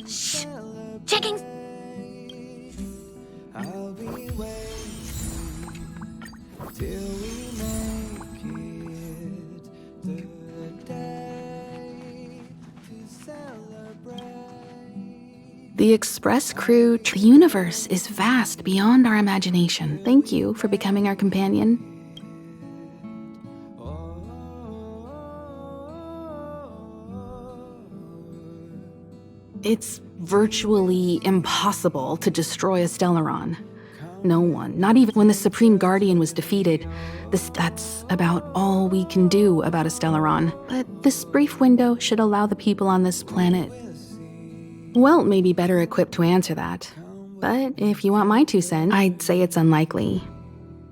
Shh! Checking! I'll be waiting till we make it the day to celebrate. The Express crew, the universe is vast beyond our imagination. Thank you for becoming our companion. It's virtually impossible to destroy a Stellaron. No one, not even when the Supreme Guardian was defeated. That's about all we can do about a Stellaron. But this brief window should allow the people on this planet, well, maybe better equipped to answer that. But if you want my 2 cents, I'd say it's unlikely.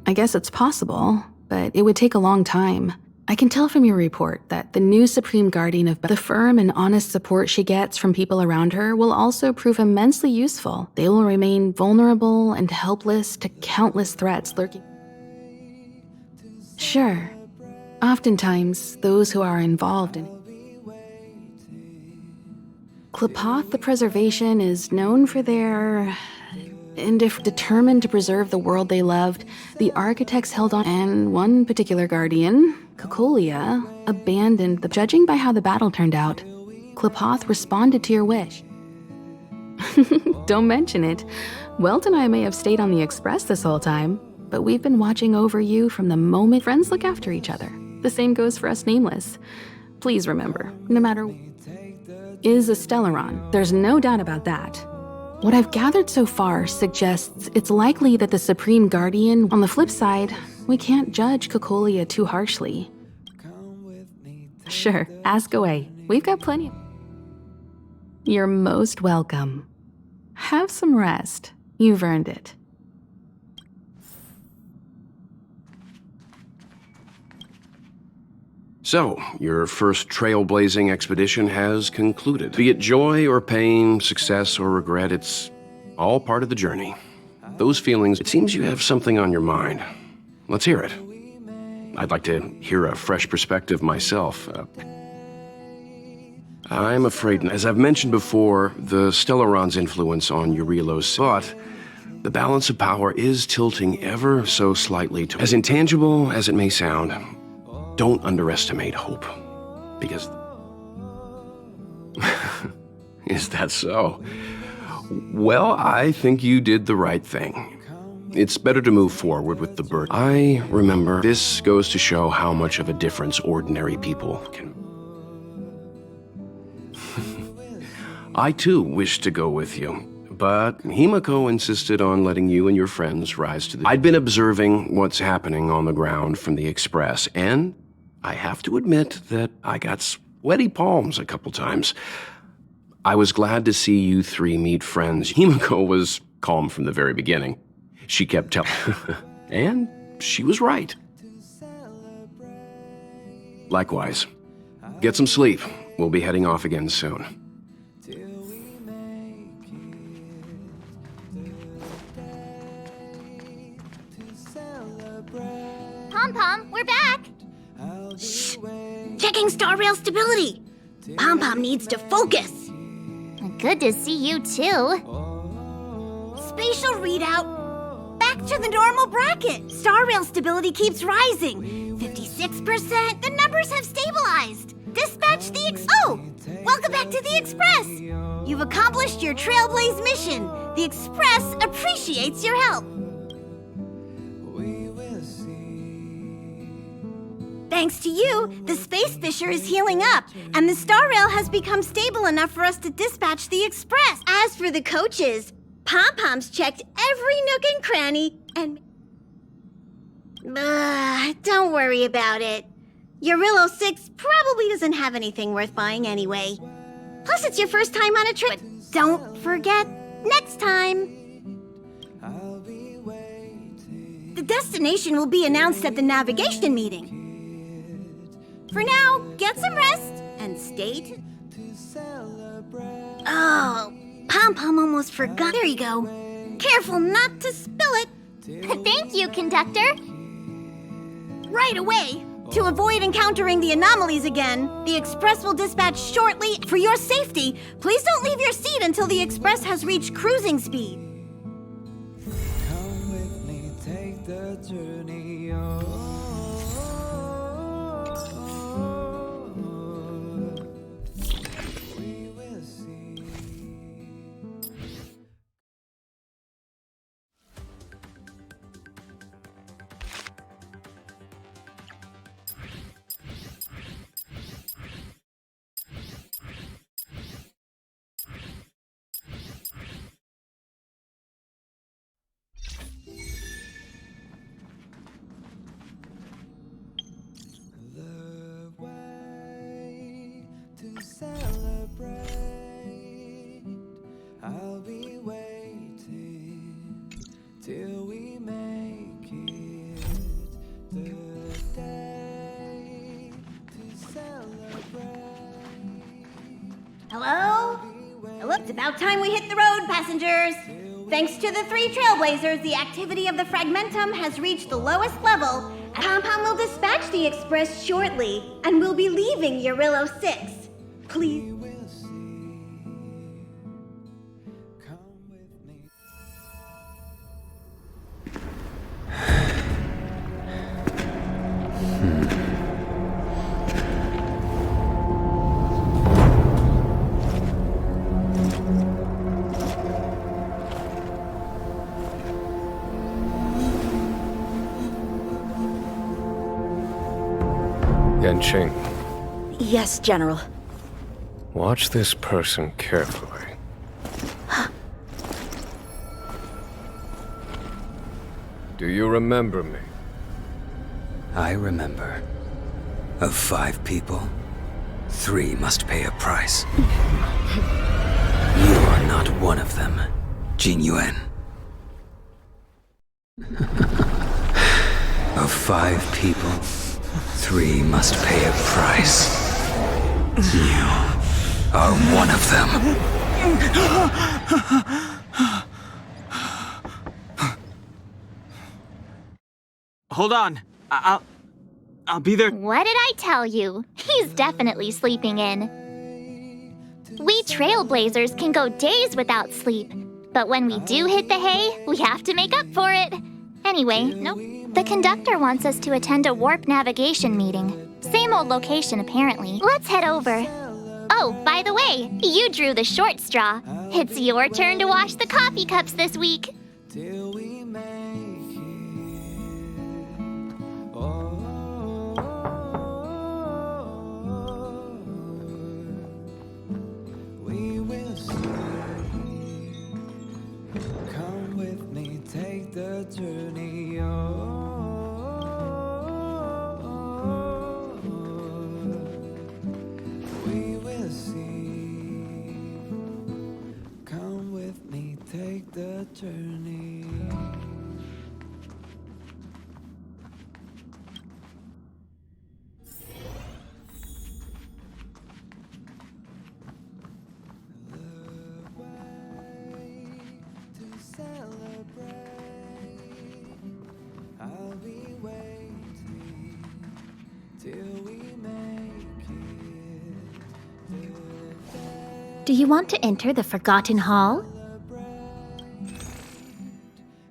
I guess it's possible, but it would take a long time. I can tell from your report that the new Supreme Guardian of the firm and honest support she gets from people around her will also prove immensely useful. They will remain vulnerable and helpless to countless threats lurking. Sure, oftentimes those who are involved in Klapoth the Preservation is known for their... And if determined to preserve the world they loved, the architects held on, and one particular guardian, Kokolia, abandoned the... Judging by how the battle turned out, Klapoth responded to your wish. Don't mention it. Welt and I may have stayed on the Express this whole time, but we've been watching over you from the moment friends look after each other. The same goes for us Nameless. Please remember, no matter... is a Stellaron. There's no doubt about that. What I've gathered so far suggests it's likely that the Supreme Guardian... On the flip side, we can't judge Kokolia too harshly. Sure, ask away. We've got plenty. You're most welcome. Have some rest. You've earned it. So, your first trailblazing expedition has concluded. Be it joy or pain, success or regret, it's all part of the journey. Those feelings, it seems you have something on your mind. Let's hear it. I'd like to hear a fresh perspective myself. I'm afraid, as I've mentioned before, the Stellaron's influence on Urilo's thought, the balance of power is tilting ever so slightly to... As intangible as it may sound, don't underestimate hope, because... Is that so? Well, I think you did the right thing. It's better to move forward with the burden. I remember, this goes to show how much of a difference ordinary people can... I too wish to go with you, but Himiko insisted on letting you and your friends rise to the... I'd been observing what's happening on the ground from the Express, and I have to admit that I got sweaty palms a couple times. I was glad to see you 3 meet friends. Himiko was calm from the very beginning. She kept telling... And she was right. Likewise. Get some sleep. We'll be heading off again soon. Pom-Pom, we're back! Shh! Checking star rail stability! Pom-Pom needs to focus! Good to see you, too. Spatial readout! Back to the normal bracket! Star rail stability keeps rising. 56%, the numbers have stabilized. Dispatch the Oh! Welcome back to the Express! You've accomplished your Trailblaze mission. The Express appreciates your help. Thanks to you, the Space Fisher is healing up, and the Star Rail has become stable enough for us to dispatch the Express. As for the coaches, Pom-Pom's checked every nook and cranny, and... don't worry about it. Urilo 6 probably doesn't have anything worth buying anyway. Plus, it's your first time on a trip. But don't forget, next time. The destination will be announced at the navigation meeting. For now, get some rest and stay tuned. Oh, Pom-Pom almost forgot. There you go. Careful not to spill it. Thank you, conductor. Right away. To avoid encountering the anomalies again, the Express will dispatch shortly. For your safety, please don't leave your seat until the Express has reached cruising speed. Come with me, take the journey on. We will see. The way to celebrate. I'll be waiting till we make it the day to celebrate. Hello? Well, it's about time we hit the road, passengers. Thanks to the 3 Trailblazers, the activity of the Fragmentum has reached the lowest level. Pom-Pom will dispatch the Express shortly, and we'll be leaving Urillo 6. Please. We will see. Come with me. Yanqing, Yes, General. watch this person carefully. Do you remember me? I remember. Of 5 people, 3 must pay a price. You are not one of them, Jin Yuan. Of 5 people, 3 must pay a price. You are one of them. Hold on. I'll be there. What did I tell you? He's definitely sleeping in. We Trailblazers can go days without sleep, but when we do hit the hay, we have to make up for it. Anyway, the conductor wants us to attend a warp navigation meeting. Same old location, apparently. Let's head over. Oh, by the way, you drew the short straw. It's your turn to wash the coffee cups this week. Till we make it. We will see. Come with me, take the journey on. We will see. Come with me, take the journey. The way to celebrate. I'll be waiting till we make it the day. Do you want to enter the Forgotten Hall?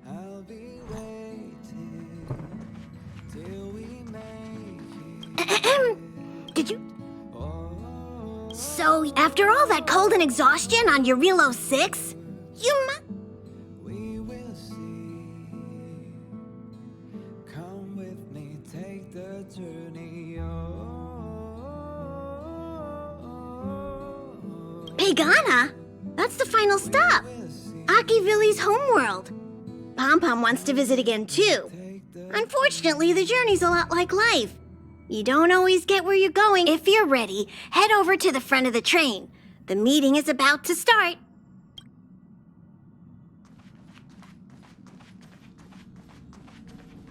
I'll be waiting till we make it. Did you? So, after all that cold and exhaustion on Urillo 6, you We will see. Come with me, take the journey on. Pagana? That's the final stop. Akivilli's homeworld. Pom-Pom wants to visit again, too. Unfortunately, the journey's a lot like life. You don't always get where you're going. If you're ready, head over to the front of the train. The meeting is about to start.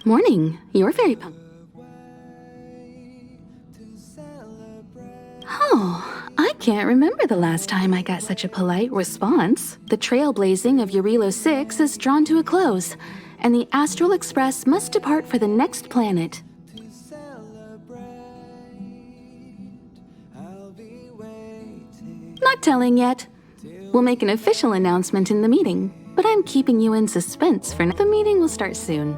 Morning. You're very pumped. Oh, I can't remember the last time I got such a polite response. The trailblazing of Urillo 6 is drawn to a close, and the Astral Express must depart for the next planet. Not telling yet. We'll make an official announcement in the meeting, but I'm keeping you in suspense for now. The meeting will start soon.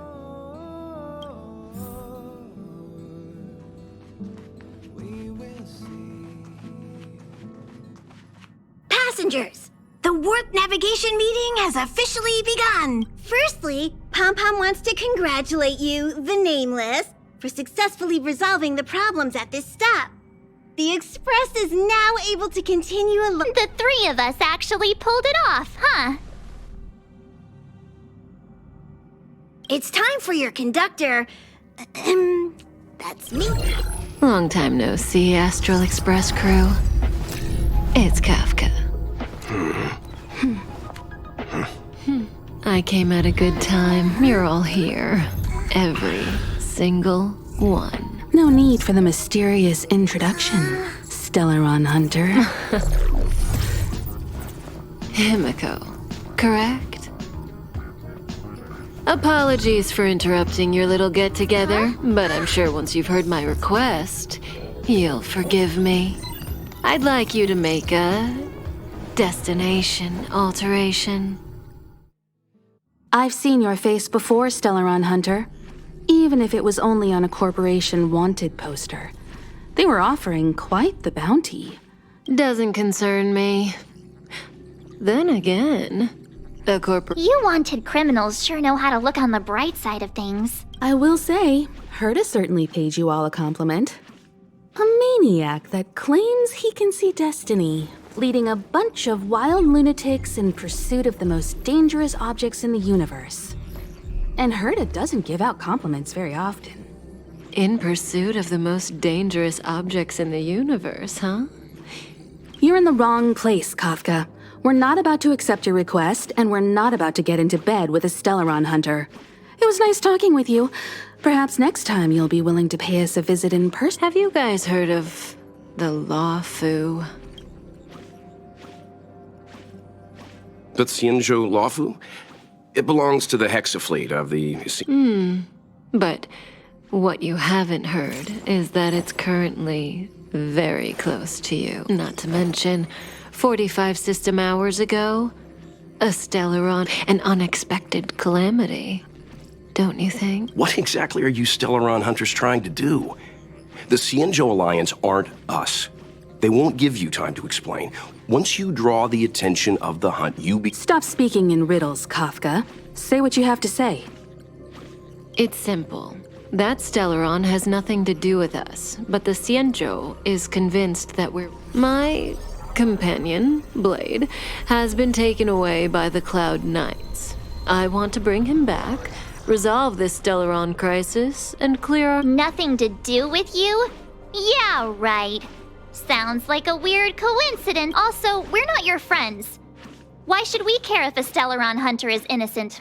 Passengers, the warp navigation meeting has officially begun. Firstly, Pom-Pom wants to congratulate you, the Nameless, for successfully resolving the problems at this stop. The Express is now able to continue along. The three of us actually pulled it off, huh? It's time for your conductor. That's me. Long time no see, Astral Express crew. It's Kafka. I came at a good time. You're all here. Every single one. No need for the mysterious introduction, Stellaron Hunter. Himiko, correct? Apologies for interrupting your little get-together, but I'm sure once you've heard my request, you'll forgive me. I'd like you to make a destination alteration. I've seen your face before, Stellaron Hunter. Even if it was only on a corporation wanted poster. They were offering quite the bounty. Doesn't concern me. Then again, a You wanted criminals sure know how to look on the bright side of things. I will say, Herta certainly paid you all a compliment. A maniac that claims he can see destiny, leading a bunch of wild lunatics in pursuit of the most dangerous objects in the universe. And Herta doesn't give out compliments very often. In pursuit of the most dangerous objects in the universe, huh? You're in the wrong place, Kafka. We're not about to accept your request, and we're not about to get into bed with a Stellaron Hunter. It was nice talking with you. Perhaps next time you'll be willing to pay us a visit in person. Have you guys heard of the Law Fu? The Xianzhau Lawfu? It belongs to the Hexafleet of the... But what you haven't heard is that it's currently very close to you. Not to mention, 45 system hours ago, a Stellaron, an unexpected calamity. Don't you think? What exactly are you Stellaron Hunters trying to do? The Xianzhou Alliance aren't us. They won't give you time to explain. Once you draw the attention of the hunt, Stop speaking in riddles, Kafka. Say what you have to say. It's simple. That Stellaron has nothing to do with us, but the Xianzhou is convinced that we're... My companion, Blade, has been taken away by the Cloud Knights. I want to bring him back, resolve this Stellaron crisis, and clear our... Nothing to do with you? Yeah, right. Sounds like a weird coincidence. Also, we're not your friends. Why should we care if a Stellaron Hunter is innocent,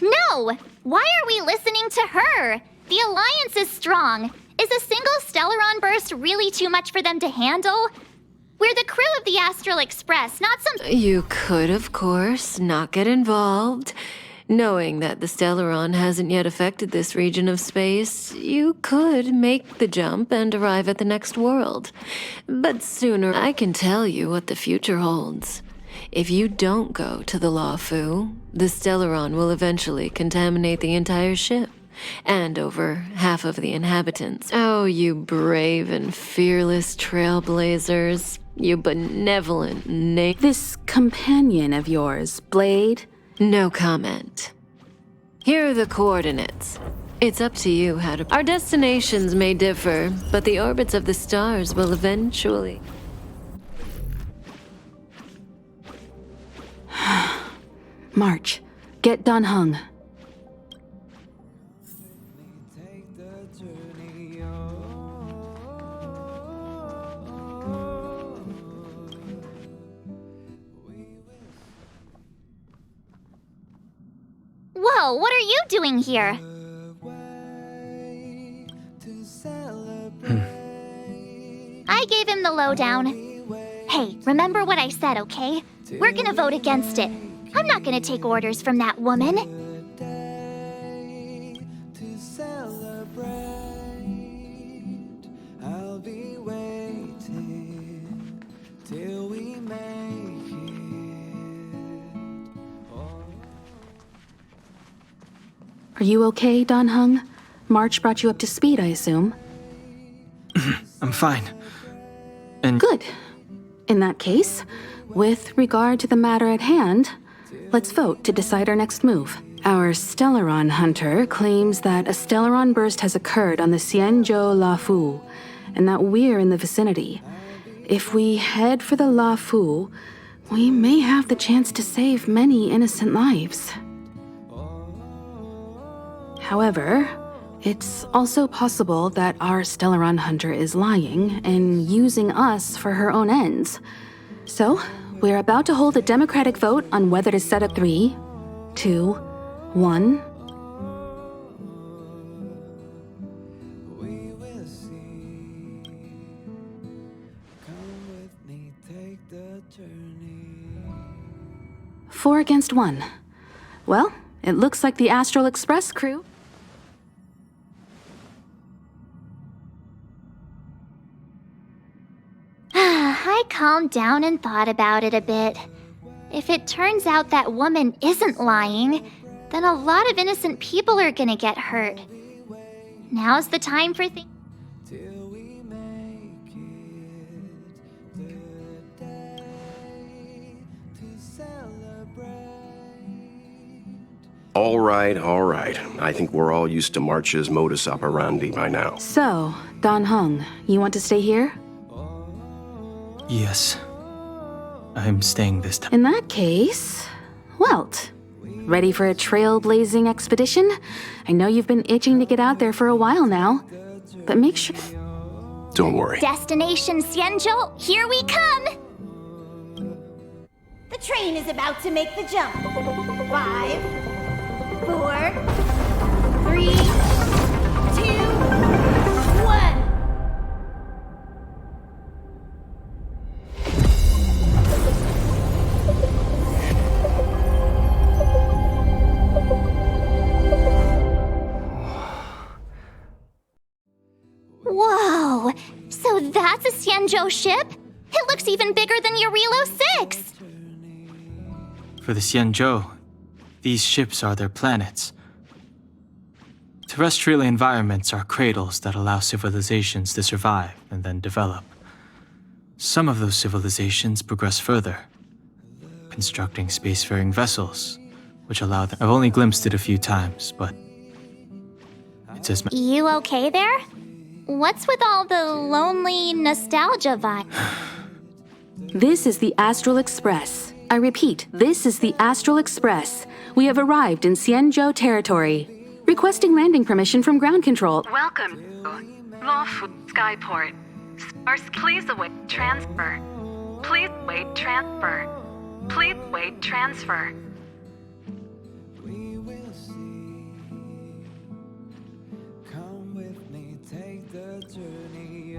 No! Why are we listening to her? The Alliance is strong. Is a single Stellaron burst really too much for them to handle? We're the crew of the Astral Express, not some... You could, of course, not get involved. Knowing that the Stellaron hasn't yet affected this region of space, you could make the jump and arrive at the next world. But sooner, I can tell you what the future holds. If you don't go to the Law Fu, the Stellaron will eventually contaminate the entire ship. And over half of the inhabitants. Oh, you brave and fearless trailblazers. You benevolent This companion of yours, Blade? No comment. Here are the coordinates. It's up to you how to... Our destinations may differ, but the orbits of the stars will eventually... March. Get Don Hung. Whoa, what are you doing here? I gave him the lowdown. Hey, remember what I said, okay? We're gonna vote against it. I'm not gonna take orders from that woman. To celebrate, I'll be waiting till we make it. Are you okay, Dan Heng? March brought you up to speed, I assume. I'm fine. And Good. In that case, with regard to the matter at hand, let's vote to decide our next move. Our Stellaron hunter claims that a Stellaron burst has occurred on the Xianzhou Lafu, and that we're in the vicinity. If we head for the Lafu, we may have the chance to save many innocent lives. However, it's also possible that our Stellaron hunter is lying and using us for her own ends. So, we're about to hold a democratic vote on whether to set up 3, 2, 1. We will see. Come with me, take the journey. 4 against 1. Well, it looks like the Astral Express crew. I calmed down and thought about it a bit. If it turns out that woman isn't lying, then a lot of innocent people are gonna get hurt. Now's the time for things. Till we make it the day to celebrate. All right, all right. I think we're all used to March's modus operandi by now. So, Dan Heng, you want to stay here? yes, I'm staying this time. In that case, Welt, ready for a trailblazing expedition? I know you've been itching to get out there for a while now, but make sure... Don't worry. Destination Xianzhou, here we come! The train is about to make the jump. 5, 4, 3, 2, 1. Whoa! So that's a Xianzhou ship? It looks even bigger than Eurilo 6! For the Xianzhou, these ships are their planets. Terrestrial environments are cradles that allow civilizations to survive and then develop. Some of those civilizations progress further, constructing spacefaring vessels, which allow them. I've only glimpsed it a few times, but it's as You okay there? What's with all the lonely nostalgia vibe? This is the Astral Express. I repeat, this is the Astral Express. We have arrived in Xianzhou territory. Requesting landing permission from ground control. Welcome to Lawful Skyport. Please await transfer. Please wait transfer. Please wait transfer. We will see. Come with me, take the journey.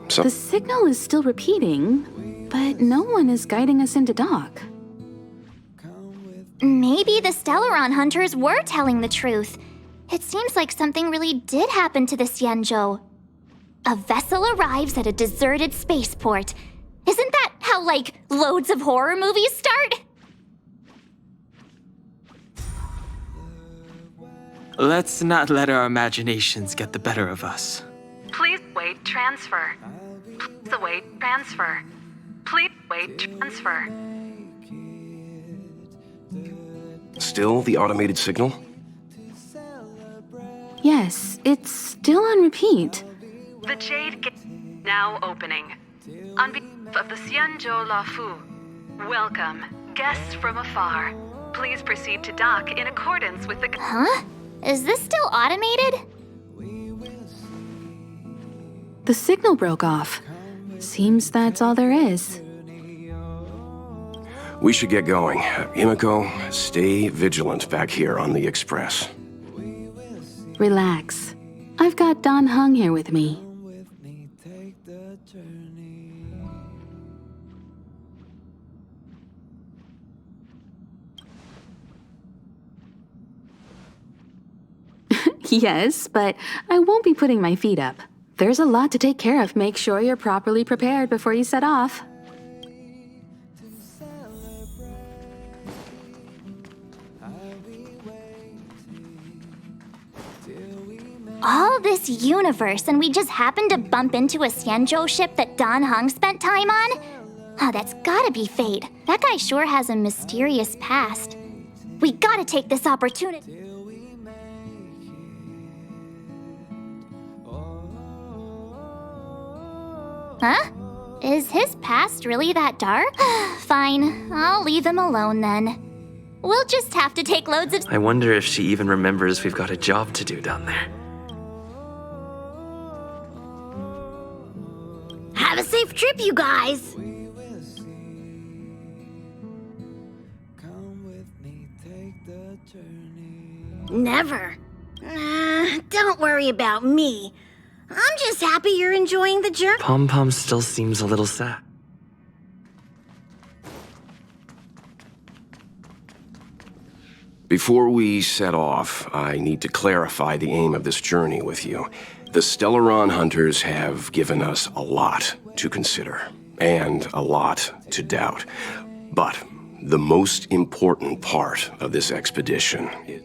The signal is still repeating, but no one is guiding us into dock. Maybe the Stellaron hunters were telling the truth. It seems like something really did happen to the Xianzhou. A vessel arrives at a deserted spaceport. Isn't that how, like, loads of horror movies start? Let's not let our imaginations get the better of us. Please wait transfer. Please await transfer. Please wait transfer. Still the automated signal? Yes, it's still on repeat. The Jade Gate now opening. On behalf of the Xianzhou Lafu, welcome, guests from afar. Please proceed to dock in accordance with the... Huh? Is this still automated? The signal broke off. Seems that's all there is. We should get going. Himiko, stay vigilant back here on the Express. Relax. I've got Dan Heng here with me. journey. Yes, but I won't be putting my feet up. There's a lot to take care of. Make sure you're properly prepared before you set off. All this universe, and we just happened to bump into a Xianzhou ship that Don Hung spent time on? Oh, that's gotta be fate. That guy sure has a mysterious past. We gotta take this opportunity. Huh? Is his past really that dark? Fine, I'll leave him alone then. We'll just have to take loads of— I wonder if she even remembers we've got a job to do down there. Have a safe trip, you guys! Come with me, take the journey. Never. Don't worry about me. I'm just happy you're enjoying the journey. Pom Pom still seems a little sad. Before we set off, I need to clarify the aim of this journey with you. The Stellaron hunters have given us a lot to consider, and a lot to doubt. But the most important part of this expedition is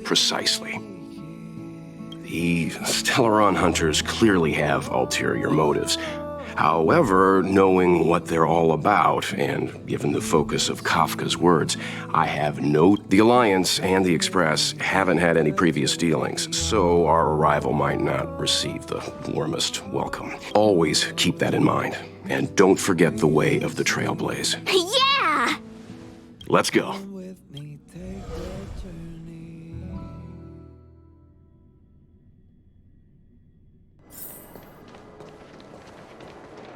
precisely. The Stellaron hunters clearly have ulterior motives. However, knowing what they're all about, and given the focus of Kafka's words, I have no— The Alliance and the Express haven't had any previous dealings, so our arrival might not receive the warmest welcome. Always keep that in mind, and don't forget the way of the Trailblaze. Yeah! Let's go. With me, take the journey.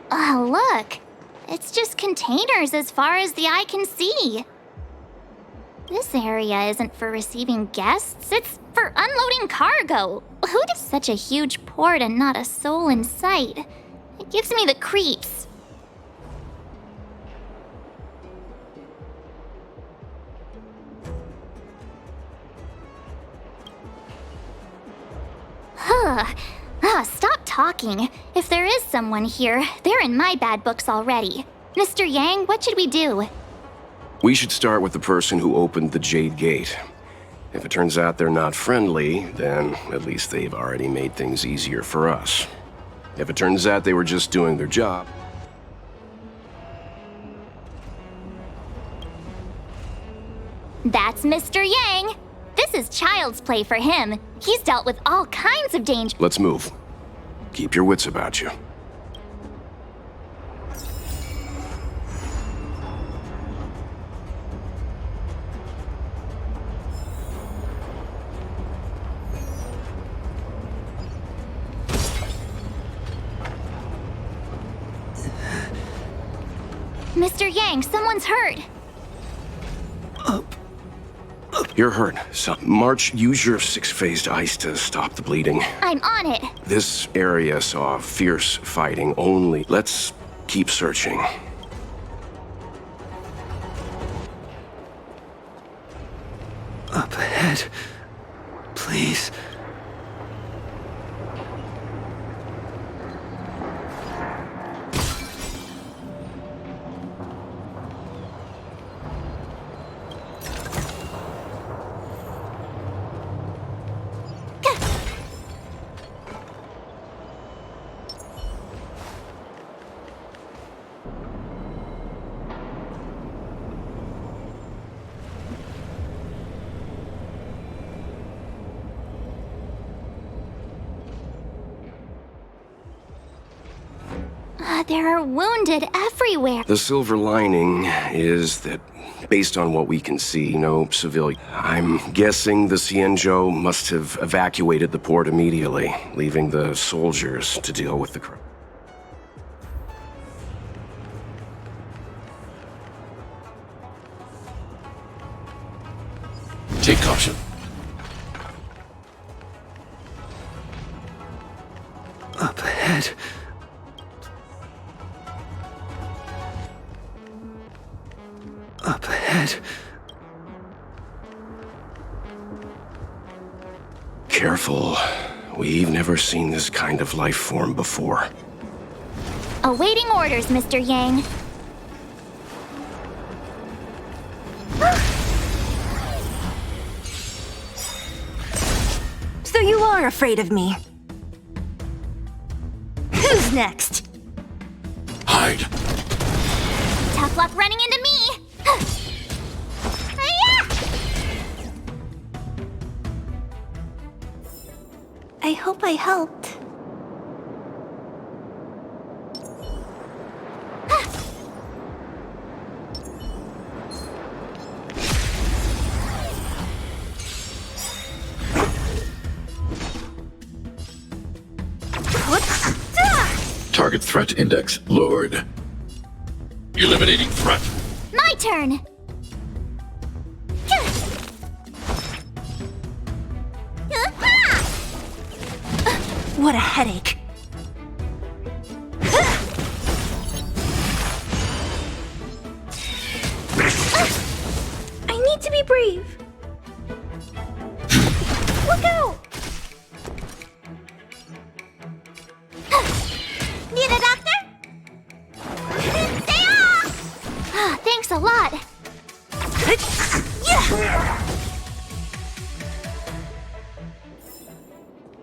Oh, look. It's just containers as far as the eye can see. This area isn't for receiving guests, it's for unloading cargo. Who does such a huge port and not a soul in sight? It gives me the creeps. Stop talking. If there is someone here, they're in my bad books already. Mr. Yang, what should we do? We should start with the person who opened the Jade Gate. If it turns out they're not friendly, then at least they've already made things easier for us. If it turns out they were just doing their job, That's Mr. Yang. This is child's play for him. He's dealt with all kinds of danger. let's move. Keep your wits about you. Mr. Yang, someone's hurt. You're hurt, so March, use your six-phased ice to stop the bleeding. I'm on it. This area saw fierce fighting only. Let's keep searching. Up ahead. Please. There are wounded everywhere. The silver lining is that, based on what we can see, no civilian. I'm guessing the Xianzhou must have evacuated the port immediately, leaving the soldiers to deal with the crew. Take caution. Up ahead. Up ahead. Careful. We've never seen this kind of life form before. Awaiting orders, Mr. Yang. So you are afraid of me. Who's next? Hide. Tough luck running into me! I hope I helped. Target threat index lowered. Eliminating threat. My turn! What a headache. I need to be brave. Look out! Need a doctor? Theo! Thanks a lot.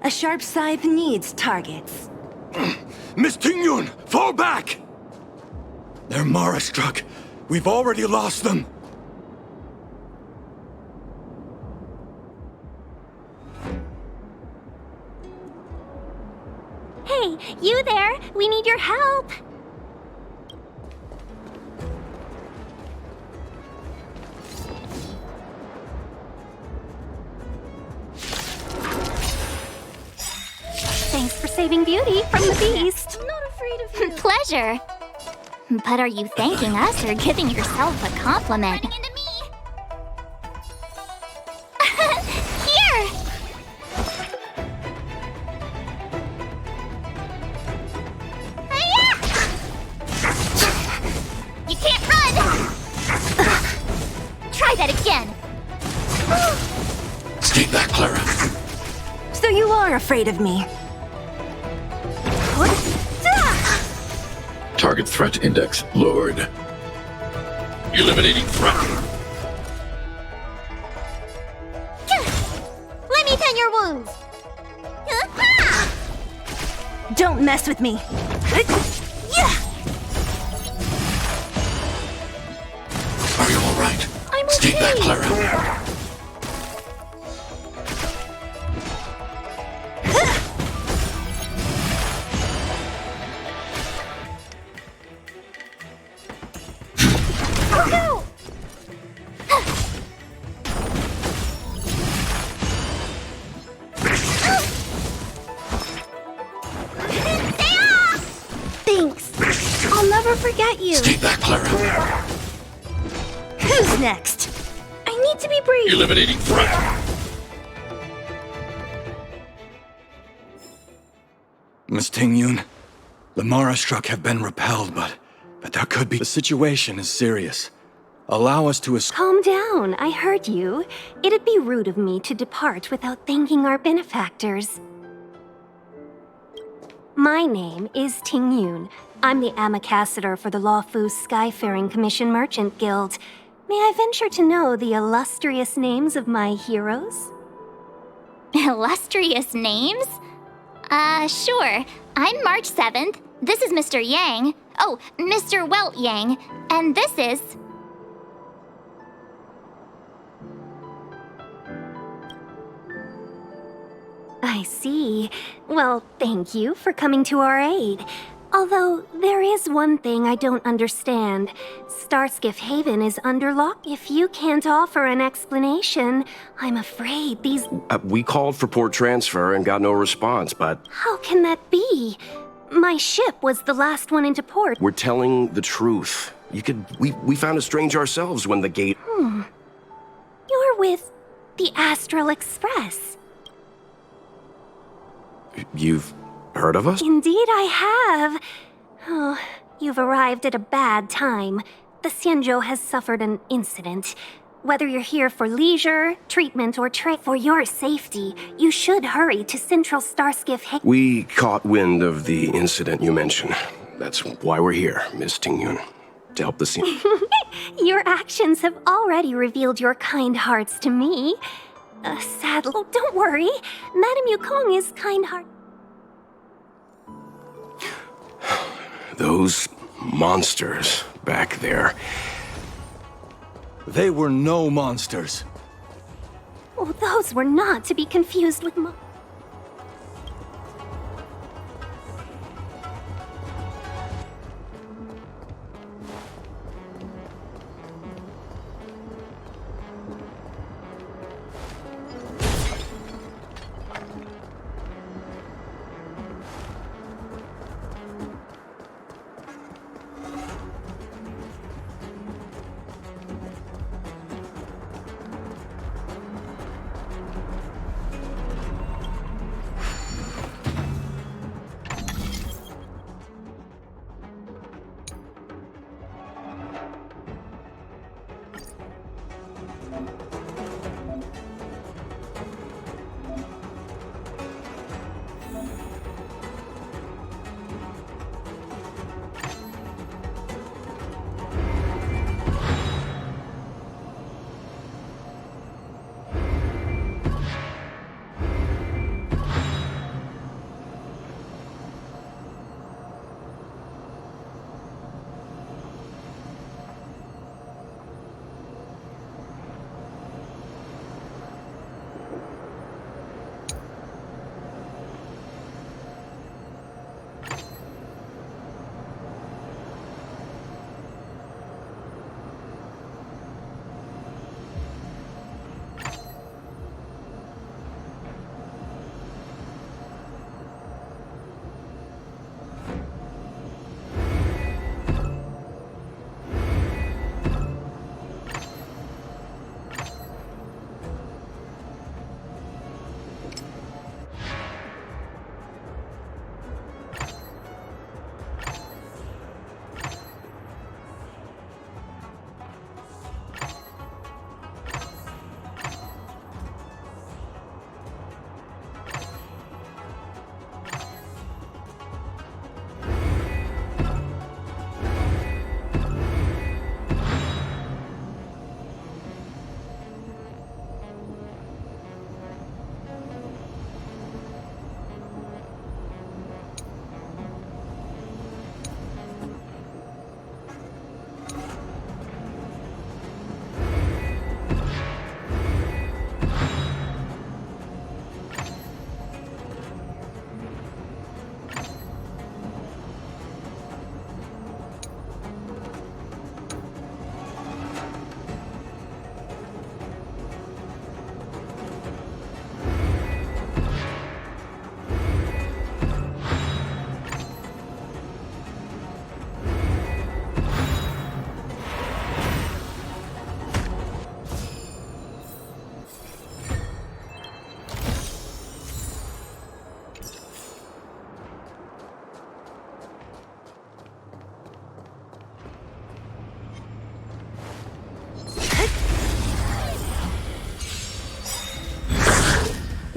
A sharp scythe needs targets. Miss Tingyun, fall back! They're Mara struck. We've already lost them. Hey, you there? We need your help. Thanks for saving Beauty from the beast. I'm not afraid of you. Pleasure. But are you thanking us or giving yourself a compliment? Here! You can't run! Try that again. Stay back, Clara. So you are afraid of me. Target threat index lowered. Eliminating threat. Let me tend your wounds. Don't mess with me. Are you all right? I'm Stay okay. back, Clara. Thanks. I'll never forget you. Stay back, Clara. Who's next? I need to be brave. Eliminating threat. Miss Tingyun, the Mara struck have been repelled, but there could be... The situation is serious. Allow us to escape. Calm down. I heard you. It'd be rude of me to depart without thanking our benefactors. My name is Tingyun. I'm the ambassador for the Lawfu Skyfaring Commission Merchant Guild. May I venture to know the illustrious names of my heroes? Illustrious names? Sure. I'm March 7th. This is Mr. Yang. Oh, Mr. Welt Yang. And this is... I see. Well, thank you for coming to our aid. Although, there is one thing I don't understand. Starskiff Haven is under lock. If you can't offer an explanation, I'm afraid these... We called for port transfer and got no response, but... How can that be? My ship was the last one into port. We're telling the truth. We found a strange ourselves when the gate... You're with The Astral Express. You've heard of us? Indeed I have. Oh, you've arrived at a bad time. The Xianzhou has suffered an incident. Whether you're here for leisure, treatment, or for your safety, you should hurry to Central Starskiff. We caught wind of the incident you mentioned. That's why we're here, Miss Tingyun. To help the scene. Your actions have already revealed your kind hearts to me. Sadly, oh, don't worry. Madame Yukong is kind-hearted. Those monsters back there. They were no monsters. Oh, those were not to be confused with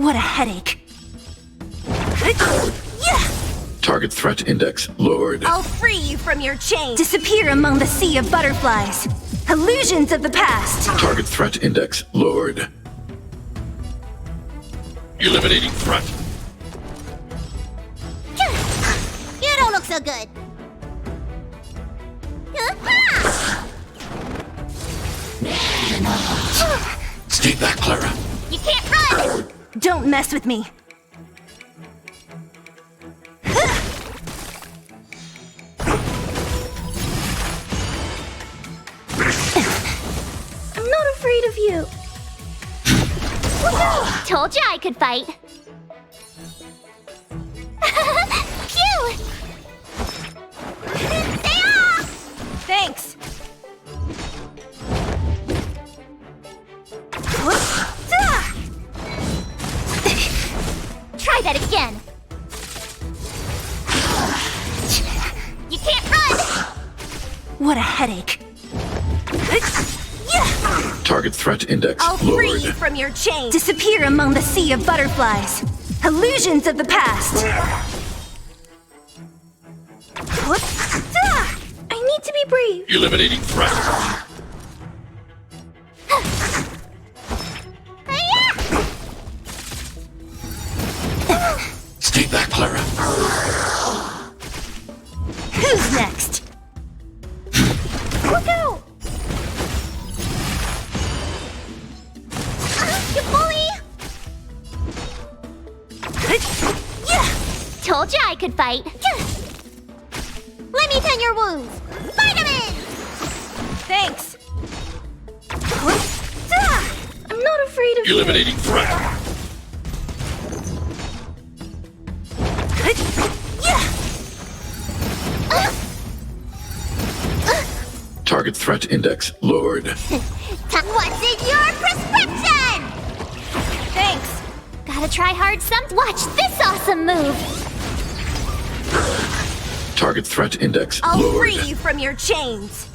What a headache. Target threat index lowered. I'll free you from your chain. Disappear among the sea of butterflies. Illusions of the past. Target threat index lowered. Eliminating threat. You don't look so good. Stay back, Clara. You can't run! Don't mess with me. I'm not afraid of you. Told you I could fight. Phew! Stay off! Thanks. that again. You can't run! What a headache. Target threat index I'll free lowered. you from your chain. Disappear among the sea of butterflies. Illusions of the past. I need to be brave. Eliminating threat. Stay back, Clara. Who's next? Look out! You bully! Told you I could fight. Let me tend your wounds. Vitamin! Thanks. I'm not afraid of Eliminating threat. Target threat index lowered. What's in your prescription? Thanks. Gotta try hard Watch this awesome move. Target threat index I'll lowered. free you from your chains.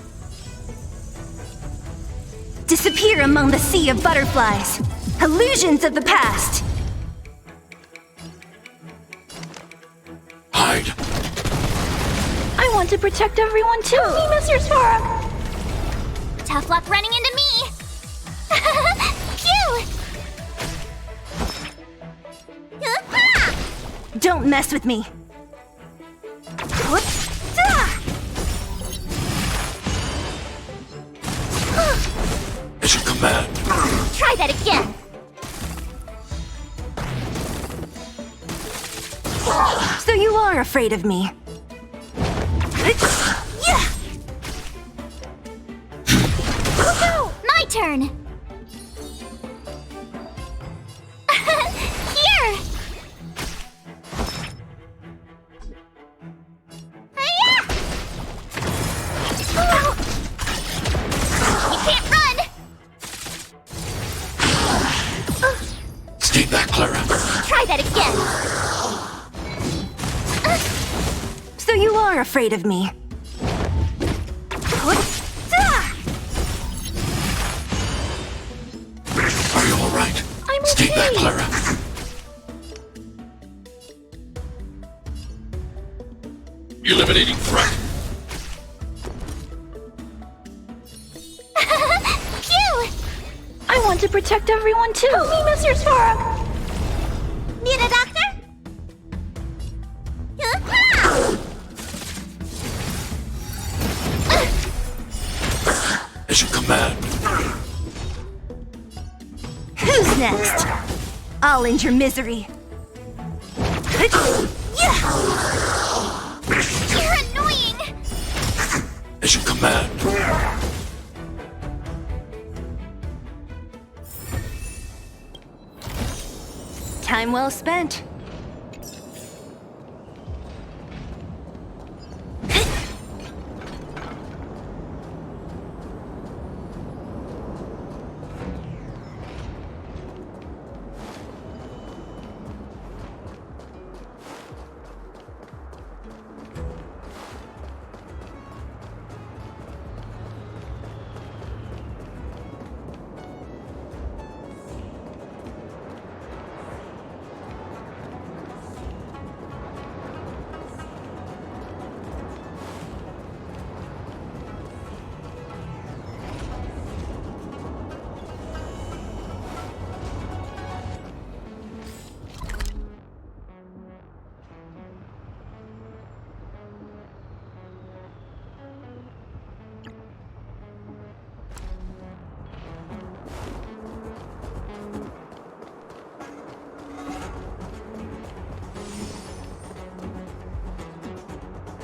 Disappear among the sea of butterflies. Illusions of the past. Hide. I want to protect everyone too. Help me, Mr. Svarog. Tough luck running into me. Phew! Don't mess with me. Mission command. Try that again. So you are afraid of me. My turn. Here. You can't run. Stay back, Clara. Try that again. So you are afraid of me. Are you all right? I'm Stay okay. back, Clara. Eliminating threat. Phew! I want to protect everyone too. Help me, Mr. Svarog. Need a doctor? Mission command. Who's next? I'll end your misery. You're annoying. Mission command. Time well spent.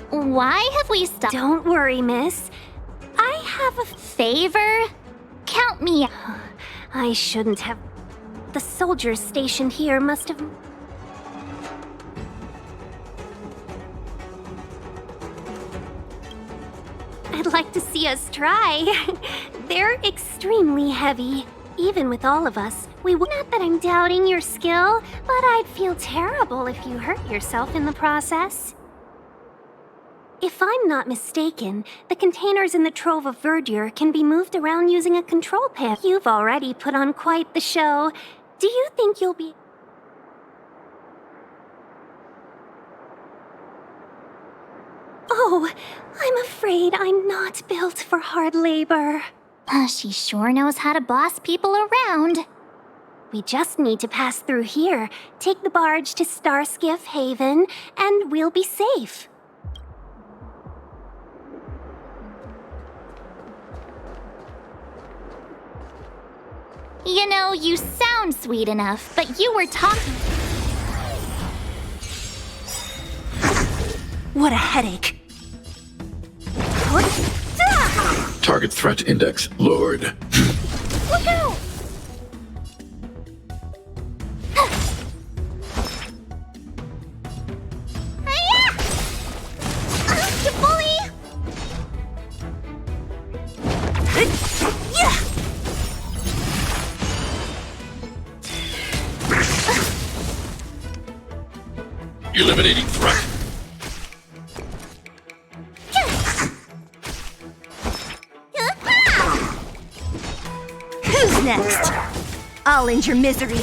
Why have we stopped? Don't worry, miss. I have a Favor? Count me out. I shouldn't have. The soldiers stationed here must have. I'd like to see us try. They're extremely heavy. Even with all of us, we would not that I'm doubting your skill, but I'd feel terrible if you hurt yourself in the process. If I'm not mistaken, the containers in the Trove of Verdure can be moved around using a control panel. You've already put on quite the show. Do you think you'll be... Oh, I'm afraid I'm not built for hard labor. She sure knows how to boss people around. We just need to pass through here, take the barge to Starskiff Haven, and we'll be safe. You know, you sound sweet enough, but you were talking... What a headache. Target threat index lowered. Look out! You bully! Eliminating threat. Who's next? I'll end your misery.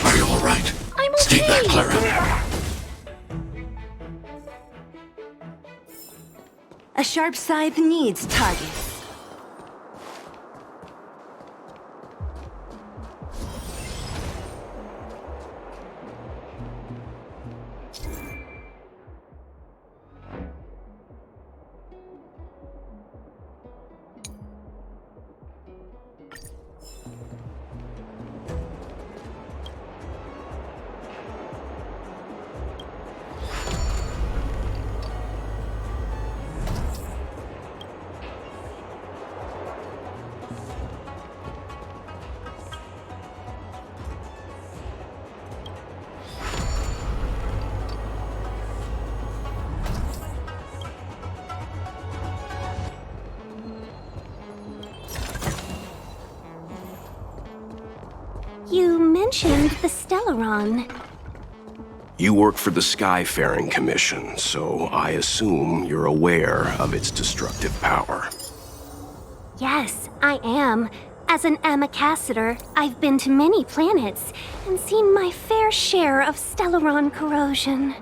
Are you all right? I'm okay. Stay back, Clara. A sharp scythe needs targets. You mentioned the Stellaron. You work for the Skyfaring Commission, so I assume you're aware of its destructive power. Yes, I am. As an Amicassator, I've been to many planets and seen my fair share of Stellaron corrosion.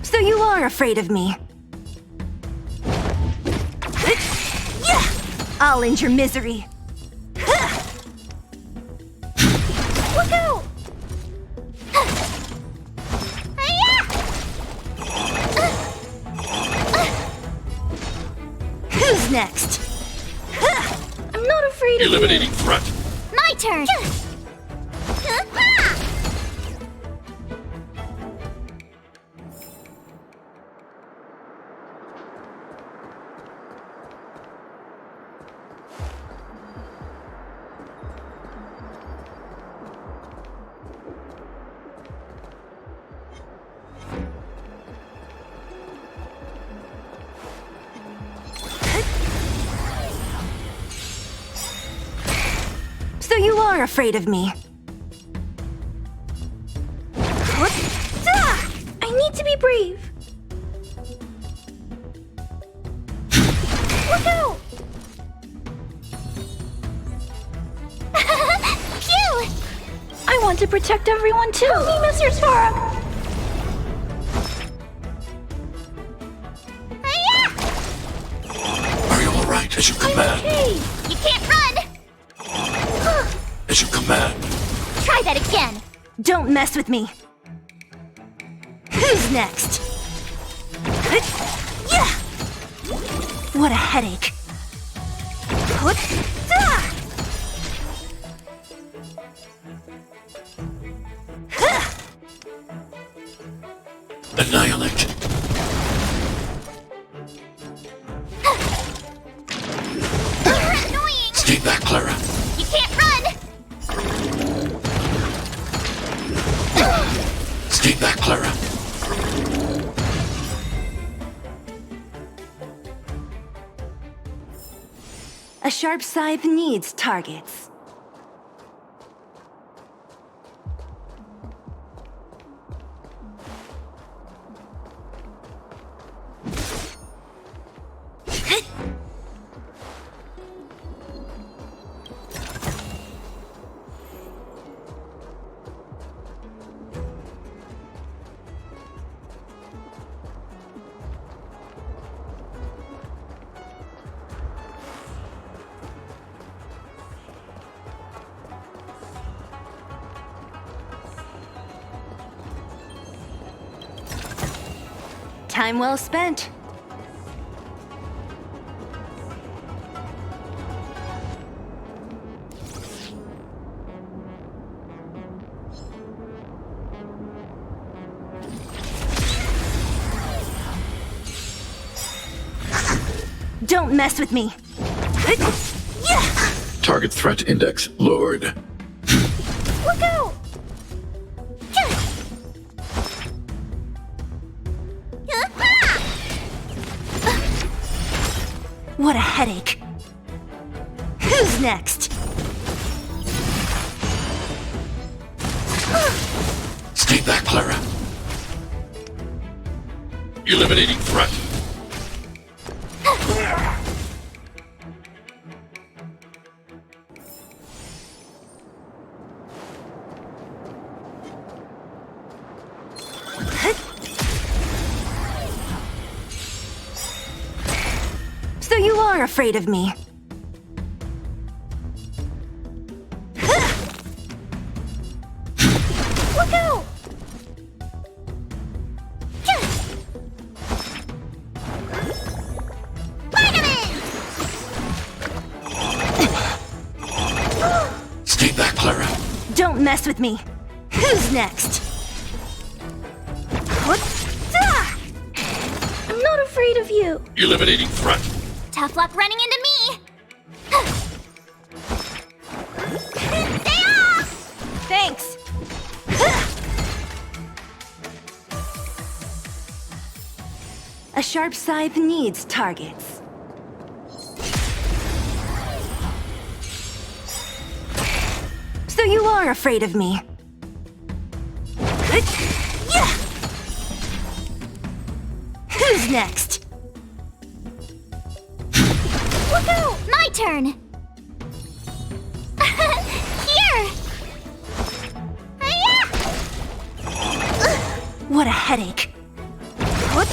So you are afraid of me? I'll end your misery. Look out! Who's next? I'm not afraid of you. Eliminating threat. My turn! So you are afraid of me? I need to be brave. Look out! Phew! I want to protect everyone too. Help me, Mr. Svarog. Are you all right? As you command. Okay. You can't run! As you command. Try that again! Don't mess with me. Who's next? What a headache. Annihilate. Clara. You can't run! Stay back, Clara. A sharp scythe needs targets. Time well spent. Don't mess with me. Target threat index lowered. Look out! What a headache. Who's next? Stay back, Clara. Eliminating threat. So you are afraid of me. Look out! Stay back, Clara. Don't mess with me. Who's next? What? I'm not afraid of you. Eliminating threat. Tough luck running into me. Stay off! Thanks. A sharp scythe needs targets. So you are afraid of me. Who's next? Look out! My turn. Here. What a headache. What?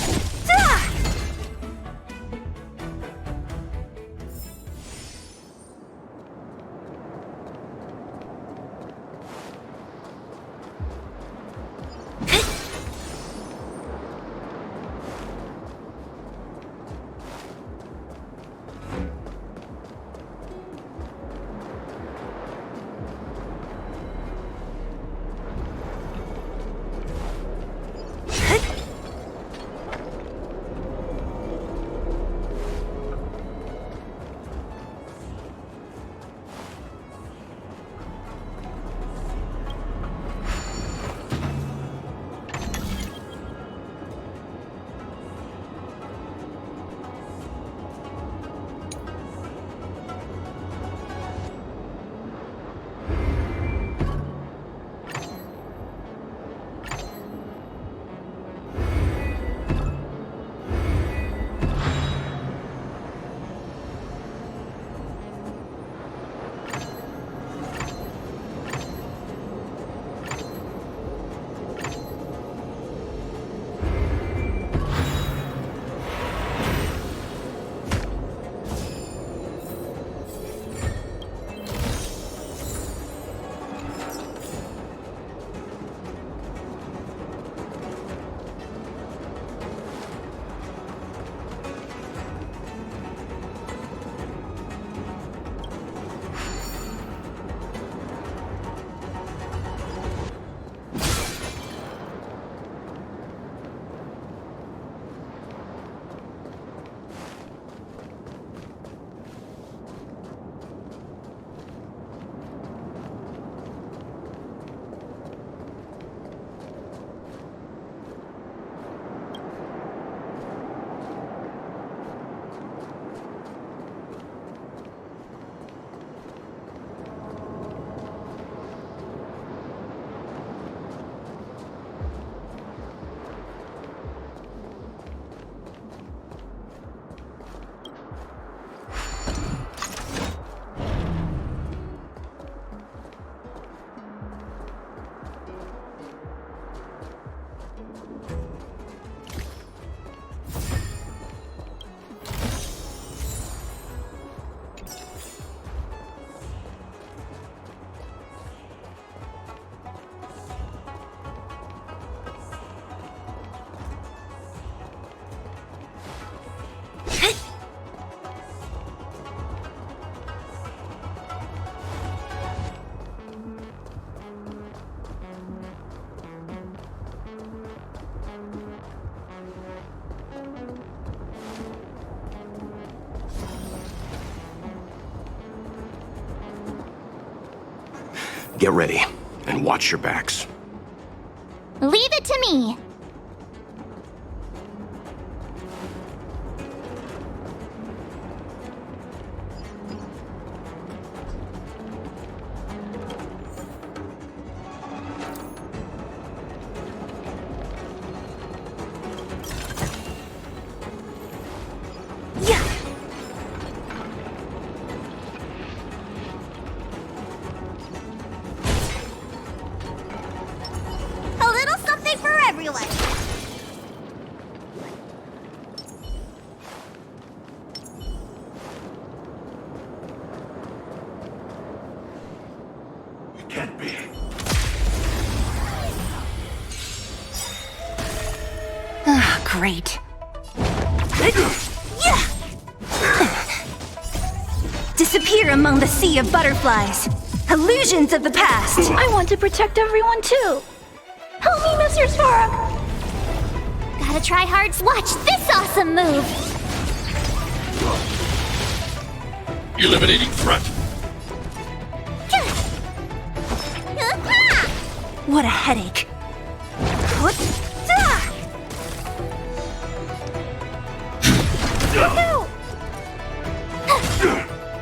Get ready, and watch your backs. Leave it to me. A little something for everyone. It can't be. Great. Disappear among the sea of butterflies. Illusions of the past. I want to protect everyone too. Help me, Mr. Svarog. Gotta try hard. Watch this awesome move. Eliminating threat. What a headache.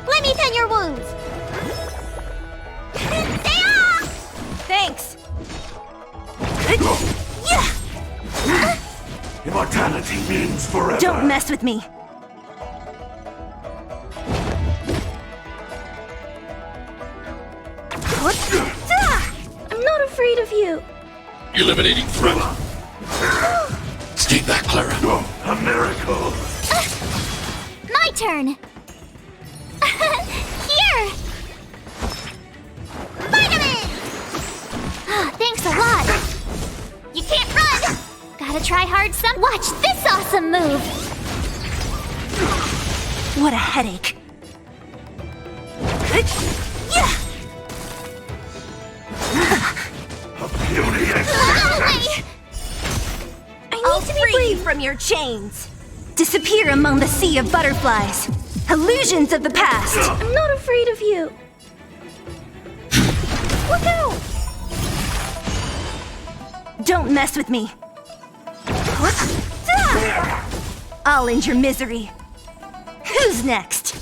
Let me tend your wounds. Thanks. Immortality means forever. Don't mess with me. I'm not afraid of you. Eliminating threat. Stay back, Clara. A miracle. My turn. Here. Vitamin. Thanks a lot. You can't run. Gotta try hard. Watch this awesome move. What a headache. A beauty existence. I need to be free from your chains. Disappear among the sea of butterflies. Illusions of the past. I'm not afraid of you. Look out! Don't mess with me. I'll end your misery. Who's next?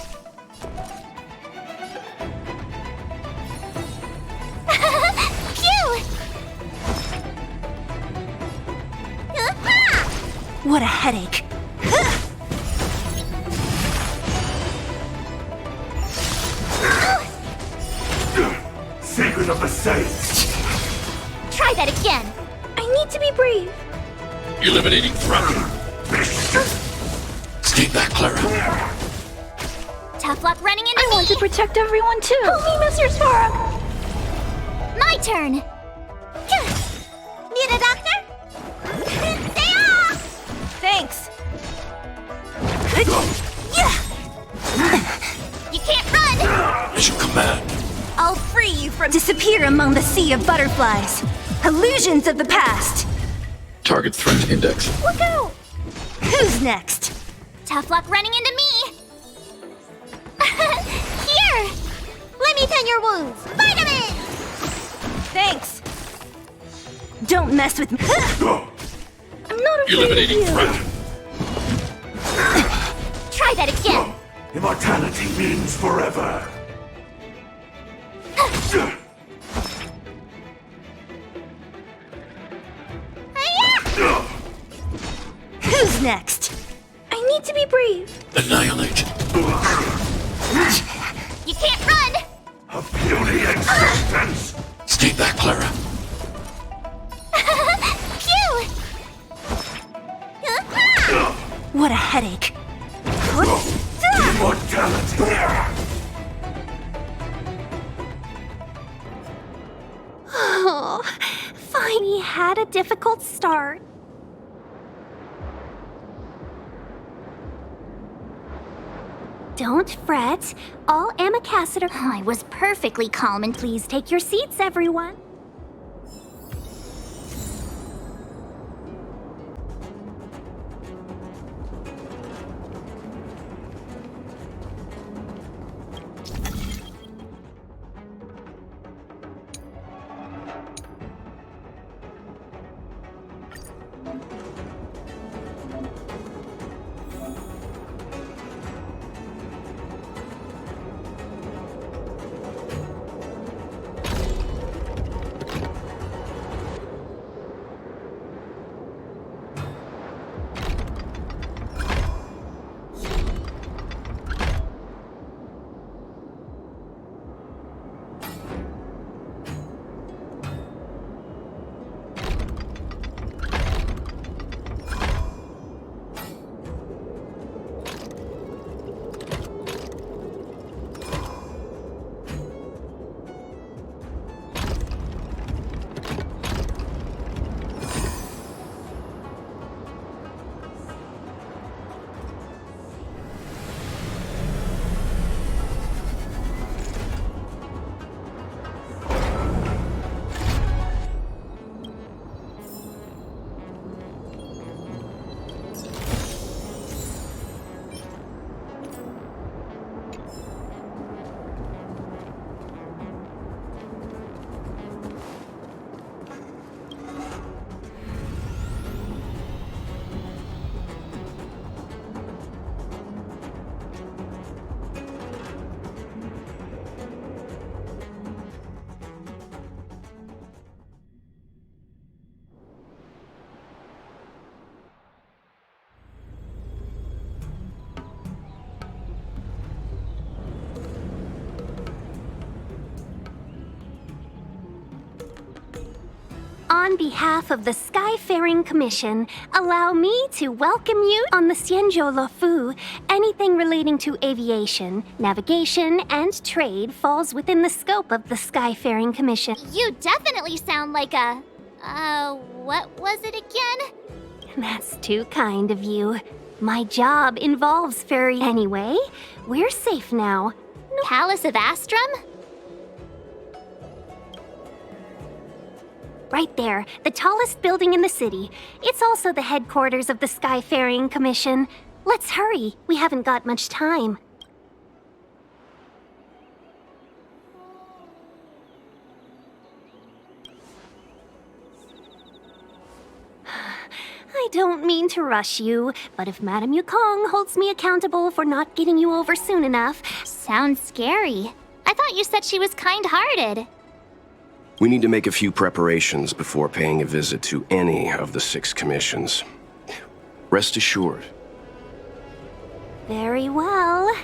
Phew! What a headache. Secret of the Saints. Try that again. I need to be brave. Eliminating threat. Stay back, Clara. Tough luck running into I want to protect everyone too. Help me, Mr. Svarog. My turn. Need a doctor? Stay off! Thanks. You can't run. As you command. I'll free you from disappear among the sea of butterflies. Illusions of the past. Target threat index. Look out! Who's next? Tough luck running into me. Here. Let me tend your wounds. Vitamin! Thanks. Don't mess with me. I'm not afraid Eliminating of you. threat. Try that again. Immortality means forever. Who's next? I need to be brave. Annihilate. You can't run. A beauty existence. Stay back, Clara. Phew! What a headache. Immortality. Oh, fine. We had a difficult start. Don't fret. All Amicacid are... I was perfectly calm and Please take your seats, everyone. On behalf of the Skyfaring Commission, allow me to welcome you on the Xianzhou Lafu. Anything relating to aviation, navigation, and trade falls within the scope of the Skyfaring Commission. You definitely sound like a... what was it again? That's too kind of you. My job involves ferry. Anyway, we're safe now. Palace of Astrum? Right there, the tallest building in the city. It's also the headquarters of the Skyfaring Commission. Let's hurry, we haven't got much time. I don't mean to rush you, but if Madame Yukong holds me accountable for not getting you over soon enough... Sounds scary. I thought you said she was kind-hearted. We need to make a few preparations before paying a visit to any of the 6 commissions. Rest assured. Very well.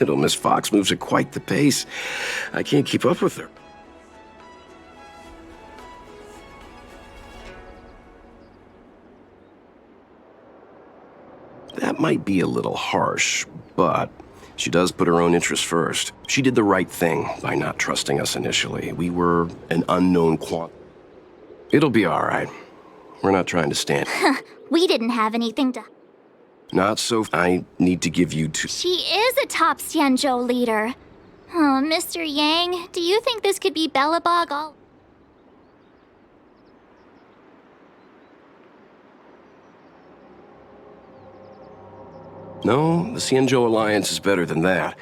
Little Miss Fox moves at quite the pace. I can't keep up with her. That might be a little harsh, but she does put her own interests first. She did the right thing by not trusting us initially. We were an unknown It'll be all right. We're not trying to stand. We didn't have anything to... Not so... I need to give you two... She is a top Xianzhou leader. Oh, Mr. Yang, do you think this could be Bellabog all... No, the Xianzhou Alliance is better than that.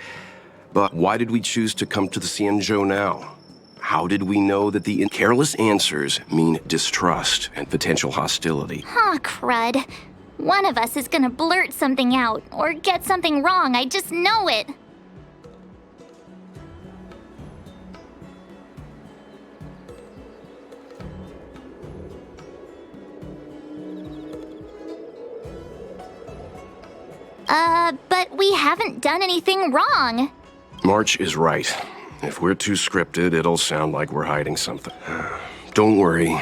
But why did we choose to come to the Xianzhou now? How did we know that the careless answers mean distrust and potential hostility? Huh, crud. One of us is gonna blurt something out, or get something wrong, I just know it. But we haven't done anything wrong. March is right. If we're too scripted, it'll sound like we're hiding something. Don't worry.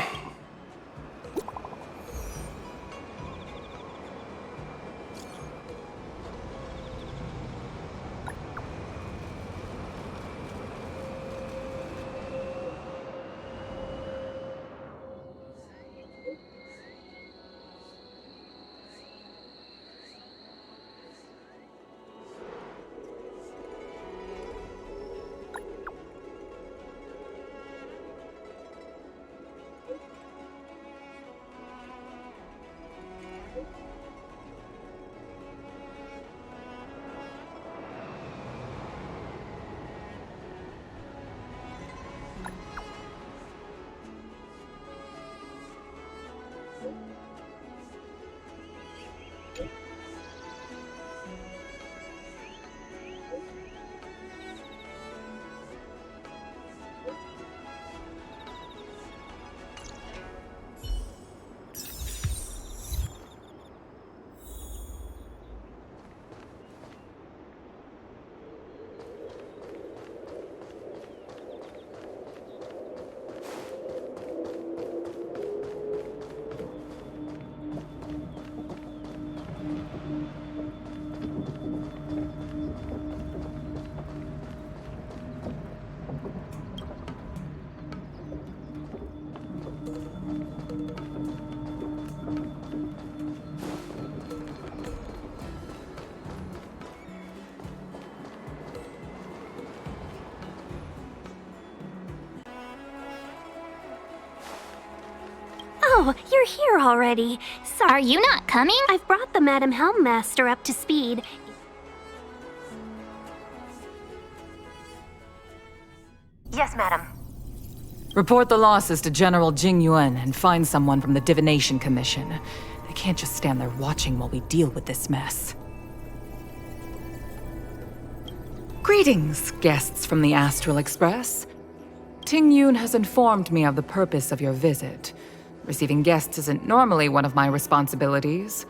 Oh, you're here already. Sorry. Are you not coming? I've brought the Madam Helmmaster up to speed. Yes, madam. Report the losses to General Jing Yuan and find someone from the Divination Commission. They can't just stand there watching while we deal with this mess. Greetings, guests from the Astral Express. Ting Yun has informed me of the purpose of your visit. Receiving guests isn't normally one of my responsibilities.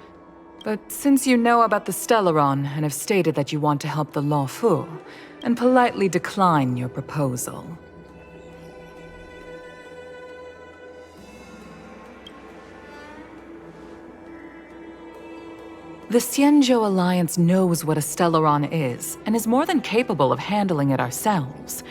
But since you know about the Stellaron and have stated that you want to help the Luofu, and politely decline your proposal. The Xianzhou Alliance knows what a Stellaron is, and is more than capable of handling it ourselves.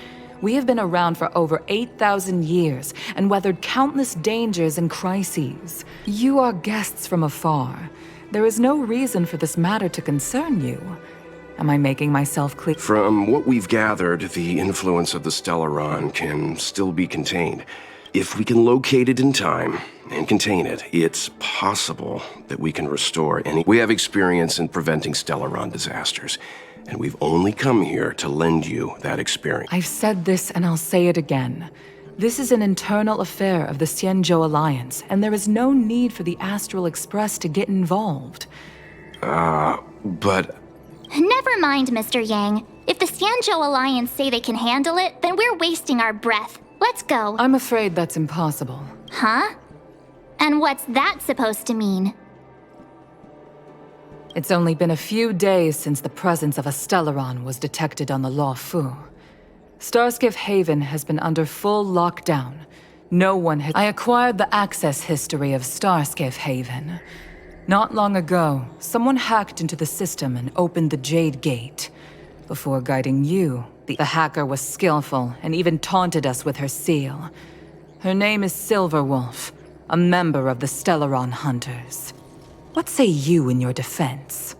We have been around for over 8,000 years, and weathered countless dangers and crises. You are guests from afar. There is no reason for this matter to concern you. Am I making myself clear? From what we've gathered, the influence of the Stellaron can still be contained. If we can locate it in time and contain it, it's possible that we can restore any... We have experience in preventing Stellaron disasters, and we've only come here to lend you that experience. I've said this and I'll say it again. This is an internal affair of the Xianzhou Alliance, and there is no need for the Astral Express to get involved. But... Never mind, Mr. Yang. If the Xianzhou Alliance say they can handle it, then we're wasting our breath. Let's go. I'm afraid that's impossible. Huh? And what's that supposed to mean? It's only been a few days since the presence of a Stellaron was detected on the Luofu. Starskiff Haven has been under full lockdown. No one has... I acquired the access history of Starskiff Haven. Not long ago, someone hacked into the system and opened the Jade Gate. Before guiding you, the hacker was skillful and even taunted us with her seal. Her name is Silverwolf, a member of the Stellaron Hunters. What say you in your defense?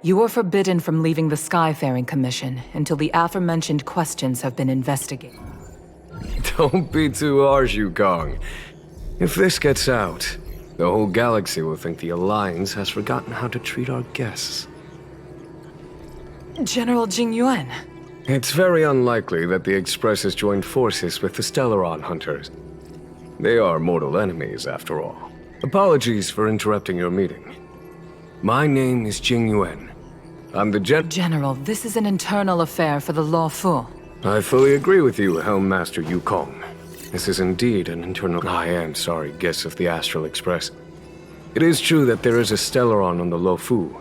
You are forbidden from leaving the Skyfaring Commission until the aforementioned questions have been investigated. Don't be too harsh, Yukong. If this gets out, the whole galaxy will think the Alliance has forgotten how to treat our guests. General Jing Yuan. It's very unlikely that the Express has joined forces with the Stellaron Hunters. They are mortal enemies, after all. Apologies for interrupting your meeting. My name is Jing Yuan. I'm the General, this is an internal affair for the Luofu. I fully agree with you, Helmmaster Yukong. This is indeed an internal... I am sorry, guests of the Astral Express. It is true that there is a Stellaron on the Luofu,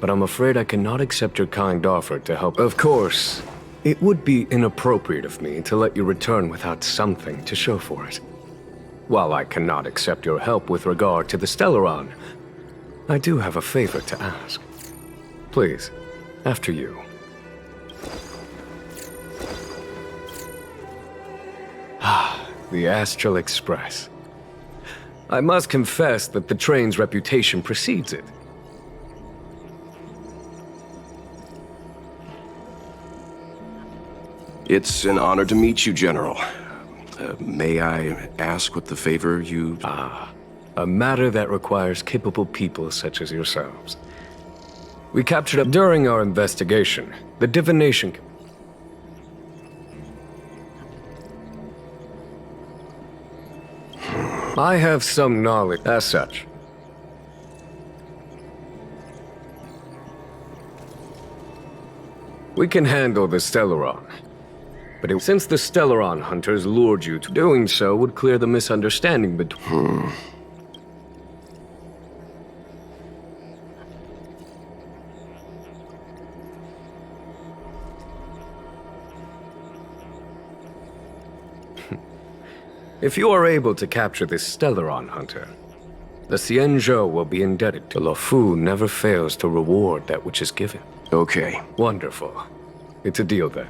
but I'm afraid I cannot accept your kind offer to help. Of course, it would be inappropriate of me to let you return without something to show for it. While I cannot accept your help with regard to the Stellaron, I do have a favor to ask. Please, after you. The Astral Express. I must confess that the train's reputation precedes it. It's an honor to meet you, General. May I ask what the favor you... A matter that requires capable people such as yourselves. We captured up during our investigation, the divination... I have some knowledge as such. We can handle the Stellaron. But since the Stellaron Hunters lured you to doing so would clear the misunderstanding between... If you are able to capture this Stellaron Hunter, the Xianzhou will be indebted to Luofu never fails to reward that which is given. Okay. Wonderful. It's a deal then.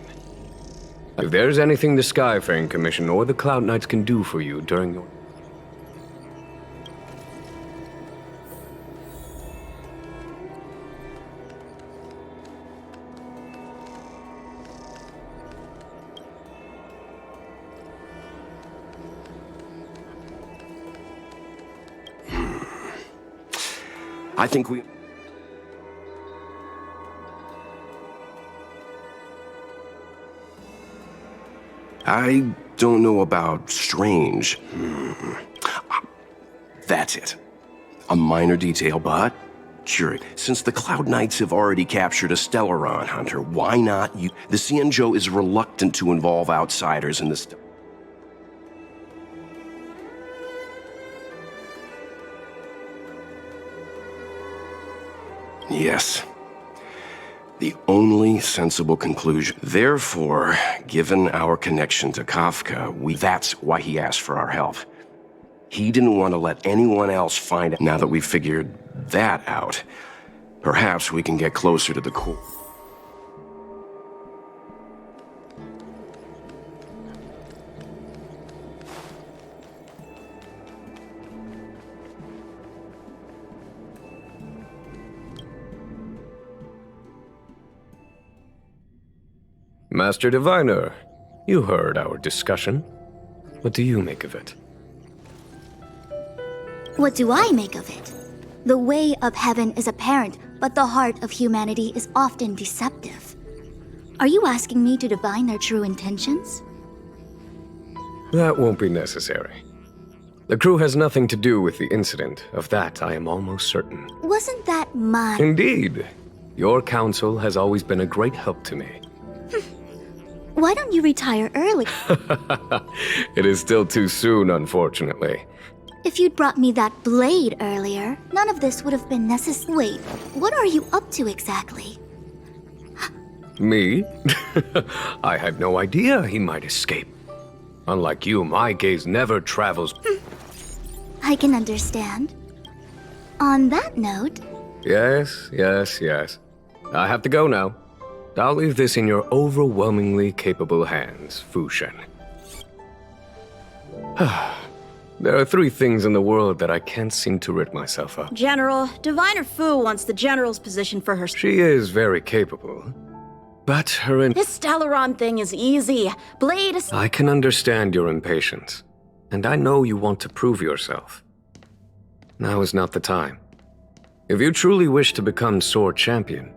If there's anything the Skyfaring Commission or the Cloud Knights can do for you during your... I think we... I don't know about strange. That's it. A minor detail, but Curious. Since the Cloud Knights have already captured a Stellaron hunter, why not you? The Xianzhou is reluctant to involve outsiders in this. Yes. The only sensible conclusion. Therefore, given our connection to Kafka, that's why he asked for our help. He didn't want to let anyone else find it. Now that we've figured that out, perhaps we can get closer to the core. Master Diviner, you heard our discussion. What do you make of it? What do I make of it? The way of heaven is apparent, but the heart of humanity is often deceptive. Are you asking me to divine their true intentions? That won't be necessary. The crew has nothing to do with the incident. Of that, I am almost certain. Wasn't that my... Indeed. Your counsel has always been a great help to me. Why don't you retire early? It is still too soon, unfortunately. If you'd brought me that blade earlier, none of this would have been necessary. Wait, what are you up to exactly? Me? I had no idea he might escape. Unlike you, my gaze never travels. I can understand. On that note... Yes. I have to go now. I'll leave this in your overwhelmingly capable hands, Fushen. There are 3 things in the world that I can't seem to rid myself of. General, Diviner Fu wants the General's position for her. She is very capable, but her This Stellaron thing is easy. Blade is... I can understand your impatience, and I know you want to prove yourself. Now is not the time. If you truly wish to become Sword Champion,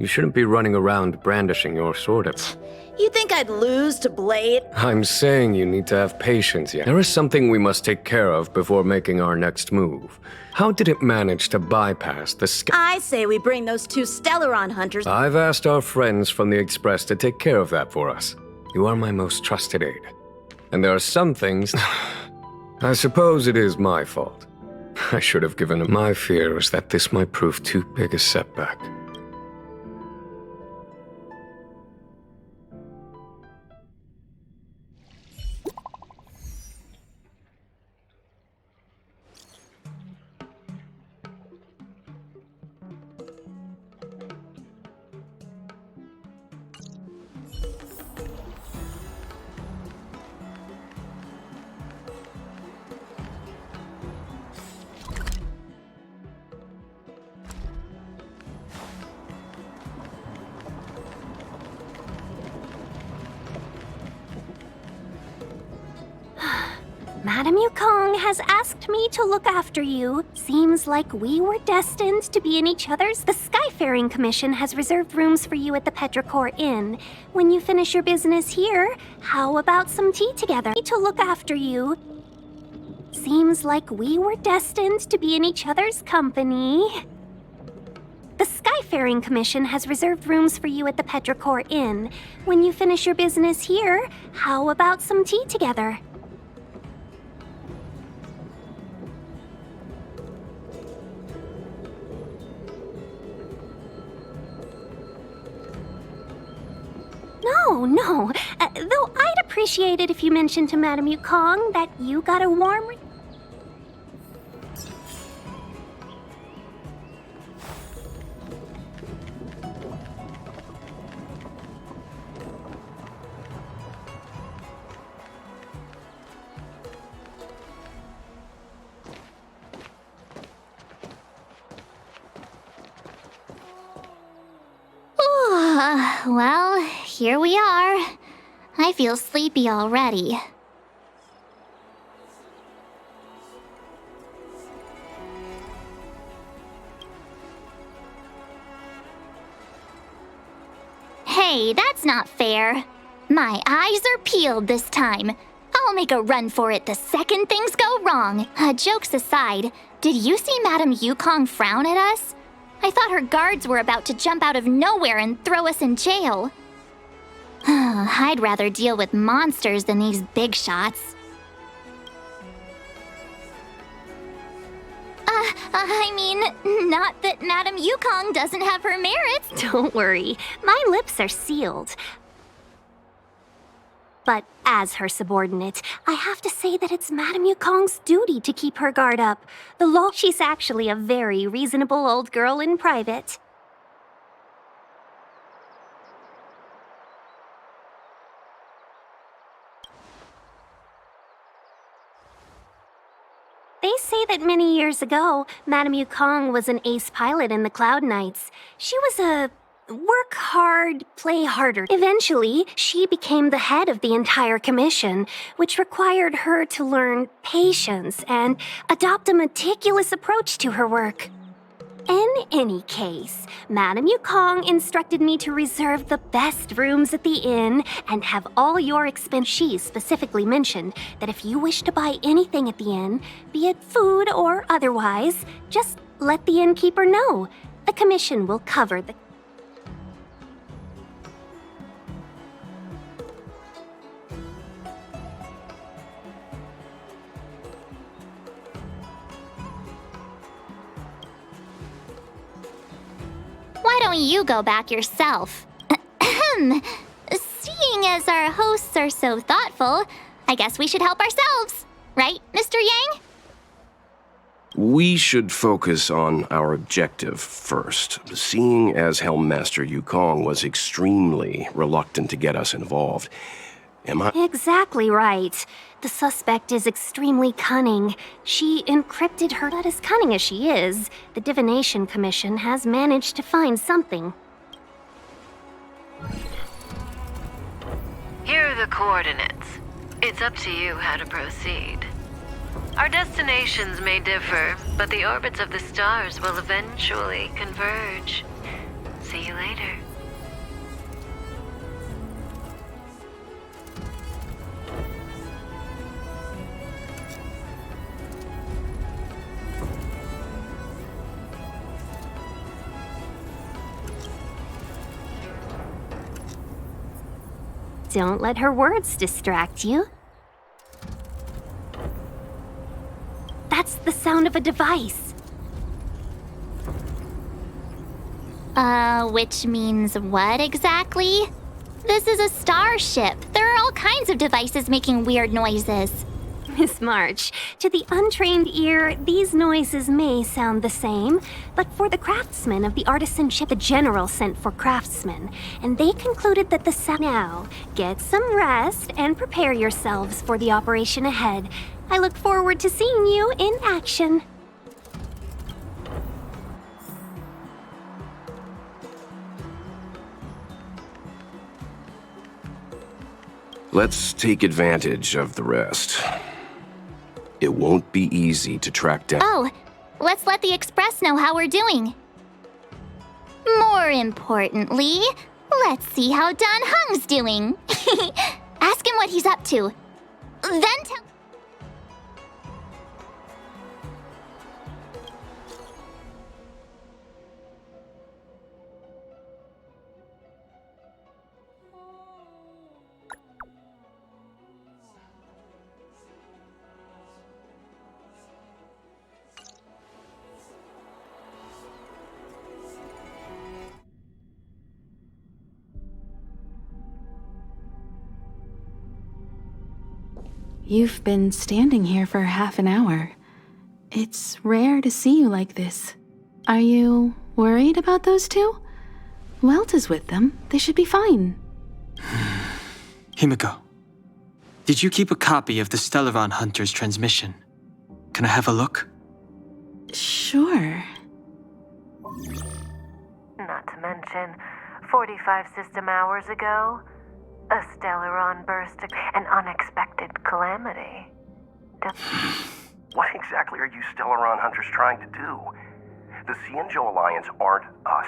you shouldn't be running around brandishing your sword at... You think I'd lose to Blade? I'm saying you need to have patience yet. There is something we must take care of before making our next move. How did it manage to bypass the I say we bring those 2 Stellaron hunters... I've asked our friends from the Express to take care of that for us. You are my most trusted aide. And there are some things... I suppose it is my fault. I should have given him. My fear is that this might prove too big a setback. Madame Yukong has asked me to look after you. Seems like we were destined to be in each other's. The Skyfaring Commission has reserved rooms for you at the Petrichor Inn. When you finish your business here, how about some tea together? To look after you. Seems like we were destined to be in each other's company. The Skyfaring Commission has reserved rooms for you at the Petrichor Inn. When you finish your business here, how about some tea together? No. Though I'd appreciate it if you mentioned to Madame Yukong that you got a warm... Well, here we are. I feel sleepy already. Hey, that's not fair. My eyes are peeled this time. I'll make a run for it the second things go wrong. Jokes aside, did you see Madame Yukong frown at us? I thought her guards were about to jump out of nowhere and throw us in jail. I'd rather deal with monsters than these big shots. I mean, not that Madame Yukong doesn't have her merits. Don't worry, my lips are sealed. But as her subordinate, I have to say that it's Madame Yukong's duty to keep her guard up. The law, she's actually a very reasonable old girl in private. They say that many years ago, Madame Yukong was an ace pilot in the Cloud Knights. She was a work hard, play harder. Eventually, she became the head of the entire commission, which required her to learn patience and adopt a meticulous approach to her work. In any case, Madame Yukong instructed me to reserve the best rooms at the inn and have all your expense. She specifically mentioned that if you wish to buy anything at the inn, be it food or otherwise, just let the innkeeper know. The commission will cover the... Why don't you go back yourself? Seeing as our hosts are so thoughtful, I guess we should help ourselves. Right, Mr. Yang? We should focus on our objective first. Seeing as Helmmaster Yukong was extremely reluctant to get us involved, am I... Exactly right. The suspect is extremely cunning. She encrypted her, but as cunning as she is, the Divination Commission has managed to find something. Here are the coordinates. It's up to you how to proceed. Our destinations may differ, but the orbits of the stars will eventually converge. See you later. Don't let her words distract you. That's the sound of a device. Which means what exactly? This is a starship. There are all kinds of devices making weird noises. Miss March, to the untrained ear, these noises may sound the same, but for the craftsmen of the artisan ship, the general sent for craftsmen, and they concluded that the sound... Now, get some rest and prepare yourselves for the operation ahead. I look forward to seeing you in action. Let's take advantage of the rest. It won't be easy to track down... Oh, let's let the Express know how we're doing. More importantly, let's see how Dan Heng's doing. Ask him what he's up to. Then tell... You've been standing here for half an hour. It's rare to see you like this. Are you worried about those two? Welt is with them. They should be fine. Himiko, did you keep a copy of the Stellaron Hunter's transmission? Can I have a look? Sure. Not to mention, 45 system hours ago, a Stellaron burst, an unexpected calamity. What exactly are you Stellaron Hunters trying to do? The Xianzhou Alliance aren't us.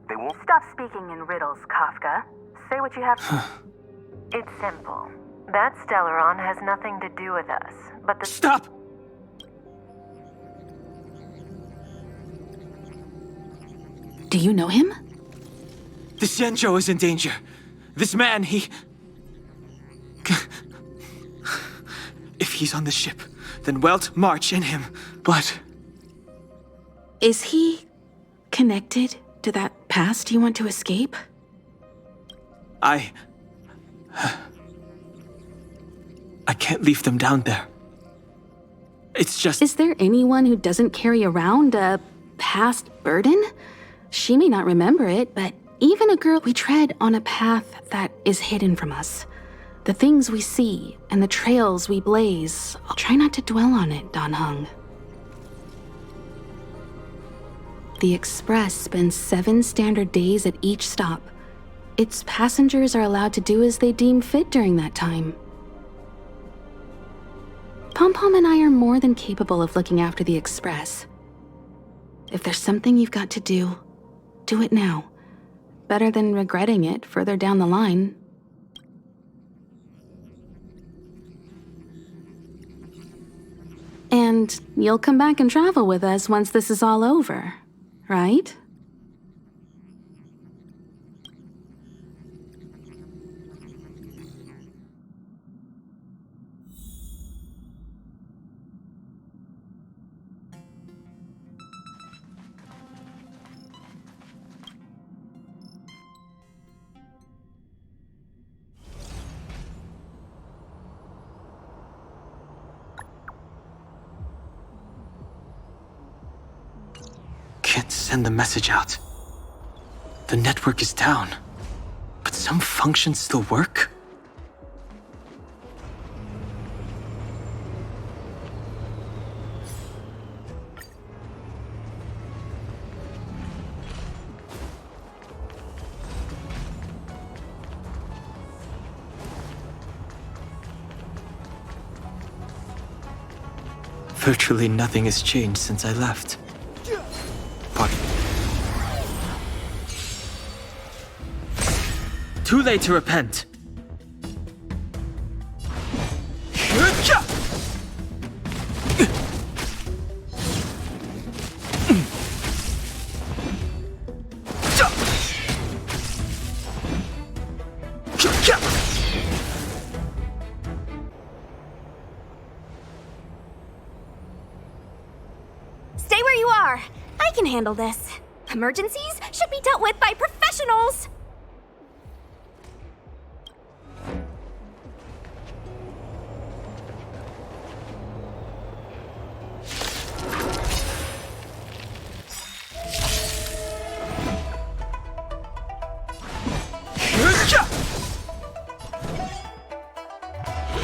They won't... Stop speaking in riddles, Kafka. Say what you have... It's simple. That Stellaron has nothing to do with us, but the— Stop! Do you know him? The Xianzhou is in danger. This man, he... If he's on the ship, then Welt march in him. But... Is he connected to that past you want to escape? I can't leave them down there. It's just... Is there anyone who doesn't carry around a past burden? She may not remember it, but even a girl, we tread on a path that is hidden from us. The things we see and the trails we blaze. I'll try not to dwell on it, Dan Heng. The Express spends 7 standard days at each stop. Its passengers are allowed to do as they deem fit during that time. Pom-Pom and I are more than capable of looking after the Express. If there's something you've got to do, do it now. Better than regretting it further down the line. And you'll come back and travel with us once this is all over, right? Can't send the message out. The network is down, but some functions still work? Virtually nothing has changed since I left. But too late to repent. Stay where you are. I can handle this. Emergencies should be dealt with by professionals.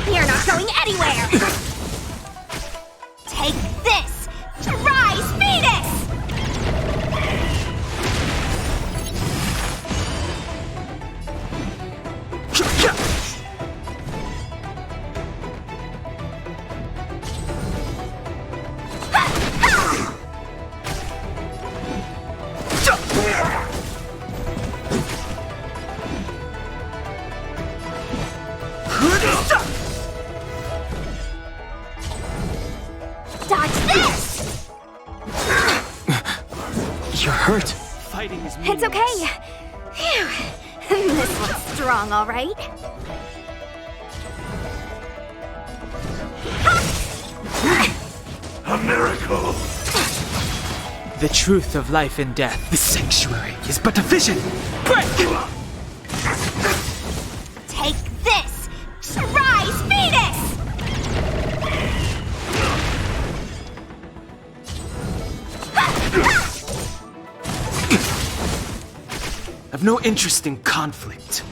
You're not going anywhere. Take this. Rise, Venus! Dodge this! You're hurt. Fighting is meaningless. It's okay. Phew. This one's strong, all right. A miracle! The truth of life and death. The sanctuary is but a vision. Break! Take this! Rise, Venus! I've no interest in conflict.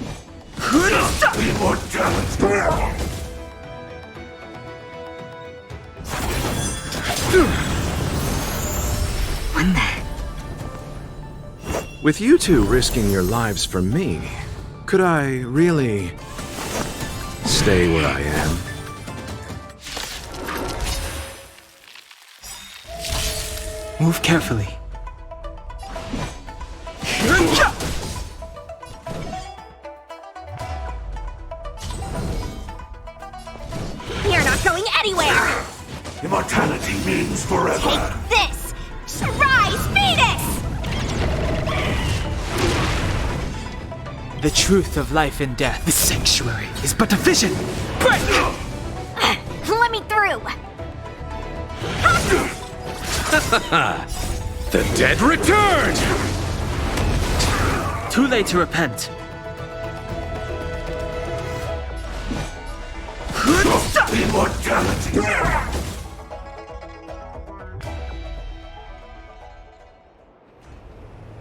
With you two risking your lives for me, could I really stay where I am? Move carefully. Immortality means forever. Take this! Rise, Fetus! The truth of life and death. The sanctuary is but a vision. Break! Let me through! The dead return! Too late to repent. Immortality.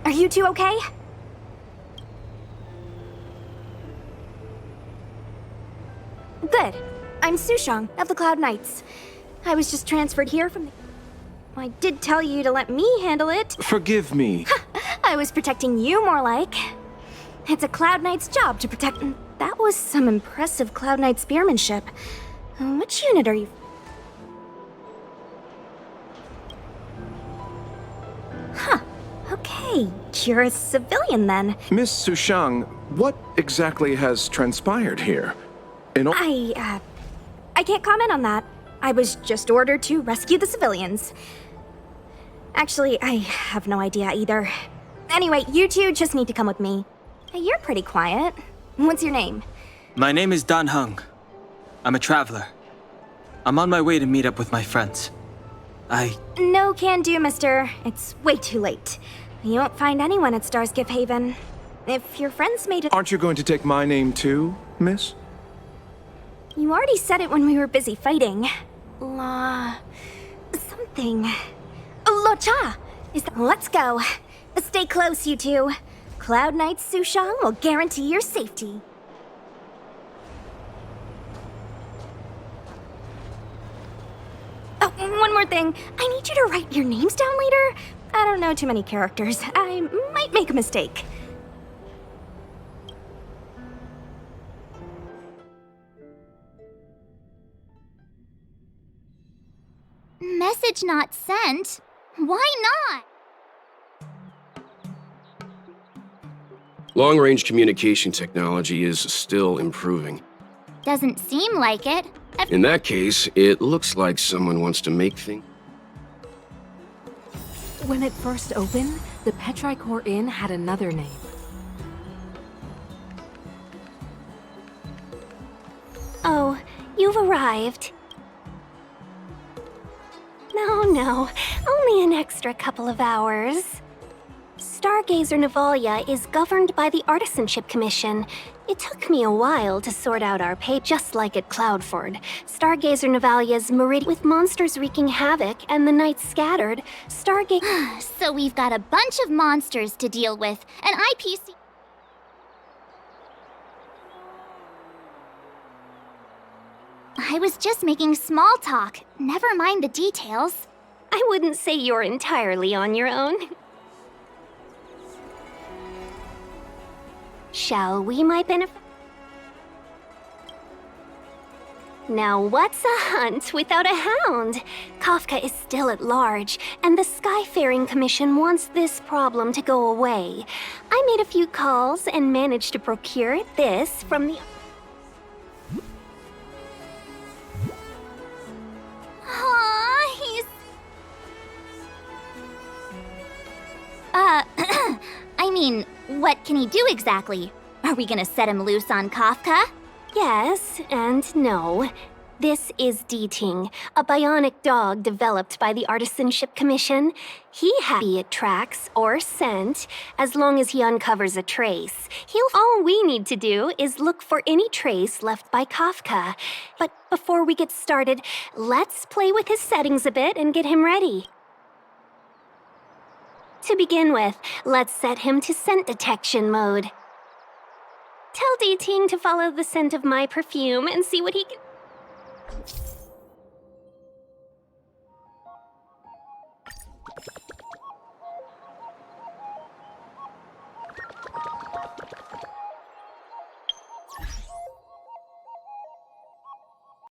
Are you two okay? Good. I'm Sushang of the Cloud Knights. I was just transferred here from the... I did tell you to let me handle it. Forgive me. I was protecting you more like. It's a Cloud Knight's job to protect... That was some impressive Cloud Knight spearmanship. Which unit are you... Huh. Okay, you're a civilian then. Miss Sushang, what exactly has transpired here? I can't comment on that. I was just ordered to rescue the civilians. Actually, I have no idea either. Anyway, you two just need to come with me. Hey, you're pretty quiet. What's your name? My name is Dan Hung. I'm a traveler. I'm on my way to meet up with my friends. No can do, mister. It's way too late. You won't find anyone at Starsgift Haven. If your friends made it... Aren't you going to take my name too, miss? You already said it when we were busy fighting. Something. Locha! Let's go. Stay close, you two. Cloud Knight Sushang will guarantee your safety. Oh, one more thing. I need you to write your names down later. I don't know too many characters. I might make a mistake. Message not sent? Why not? Long-range communication technology is still improving. Doesn't seem like it. In that case, it looks like someone wants to make things... When it first opened, the Petrichor Inn had another name. Oh, you've arrived. No, only an extra couple of hours. Stargazer Navalia is governed by the Artisanship Commission. It took me a while to sort out our pay, just like at Cloudford. Stargazer Navalia's meridian with monsters wreaking havoc and the nights scattered. So we've got a bunch of monsters to deal with. An IPC... I was just making small talk. Never mind the details. I wouldn't say you're entirely on your own. Shall we, my benefit? Now what's a hunt without a hound? Kafka is still at large, and the Skyfaring Commission wants this problem to go away. I made a few calls and managed to procure this from the... He's... I mean, what can he do exactly? Are we gonna set him loose on Kafka? Yes and no. This is D-Ting, a bionic dog developed by the Artisanship Commission. He tracks or scent as long as he uncovers a trace. All we need to do is look for any trace left by Kafka. But before we get started, let's play with his settings a bit and get him ready. To begin with, let's set him to scent detection mode. Tell D-Ting to follow the scent of my perfume and see what he can...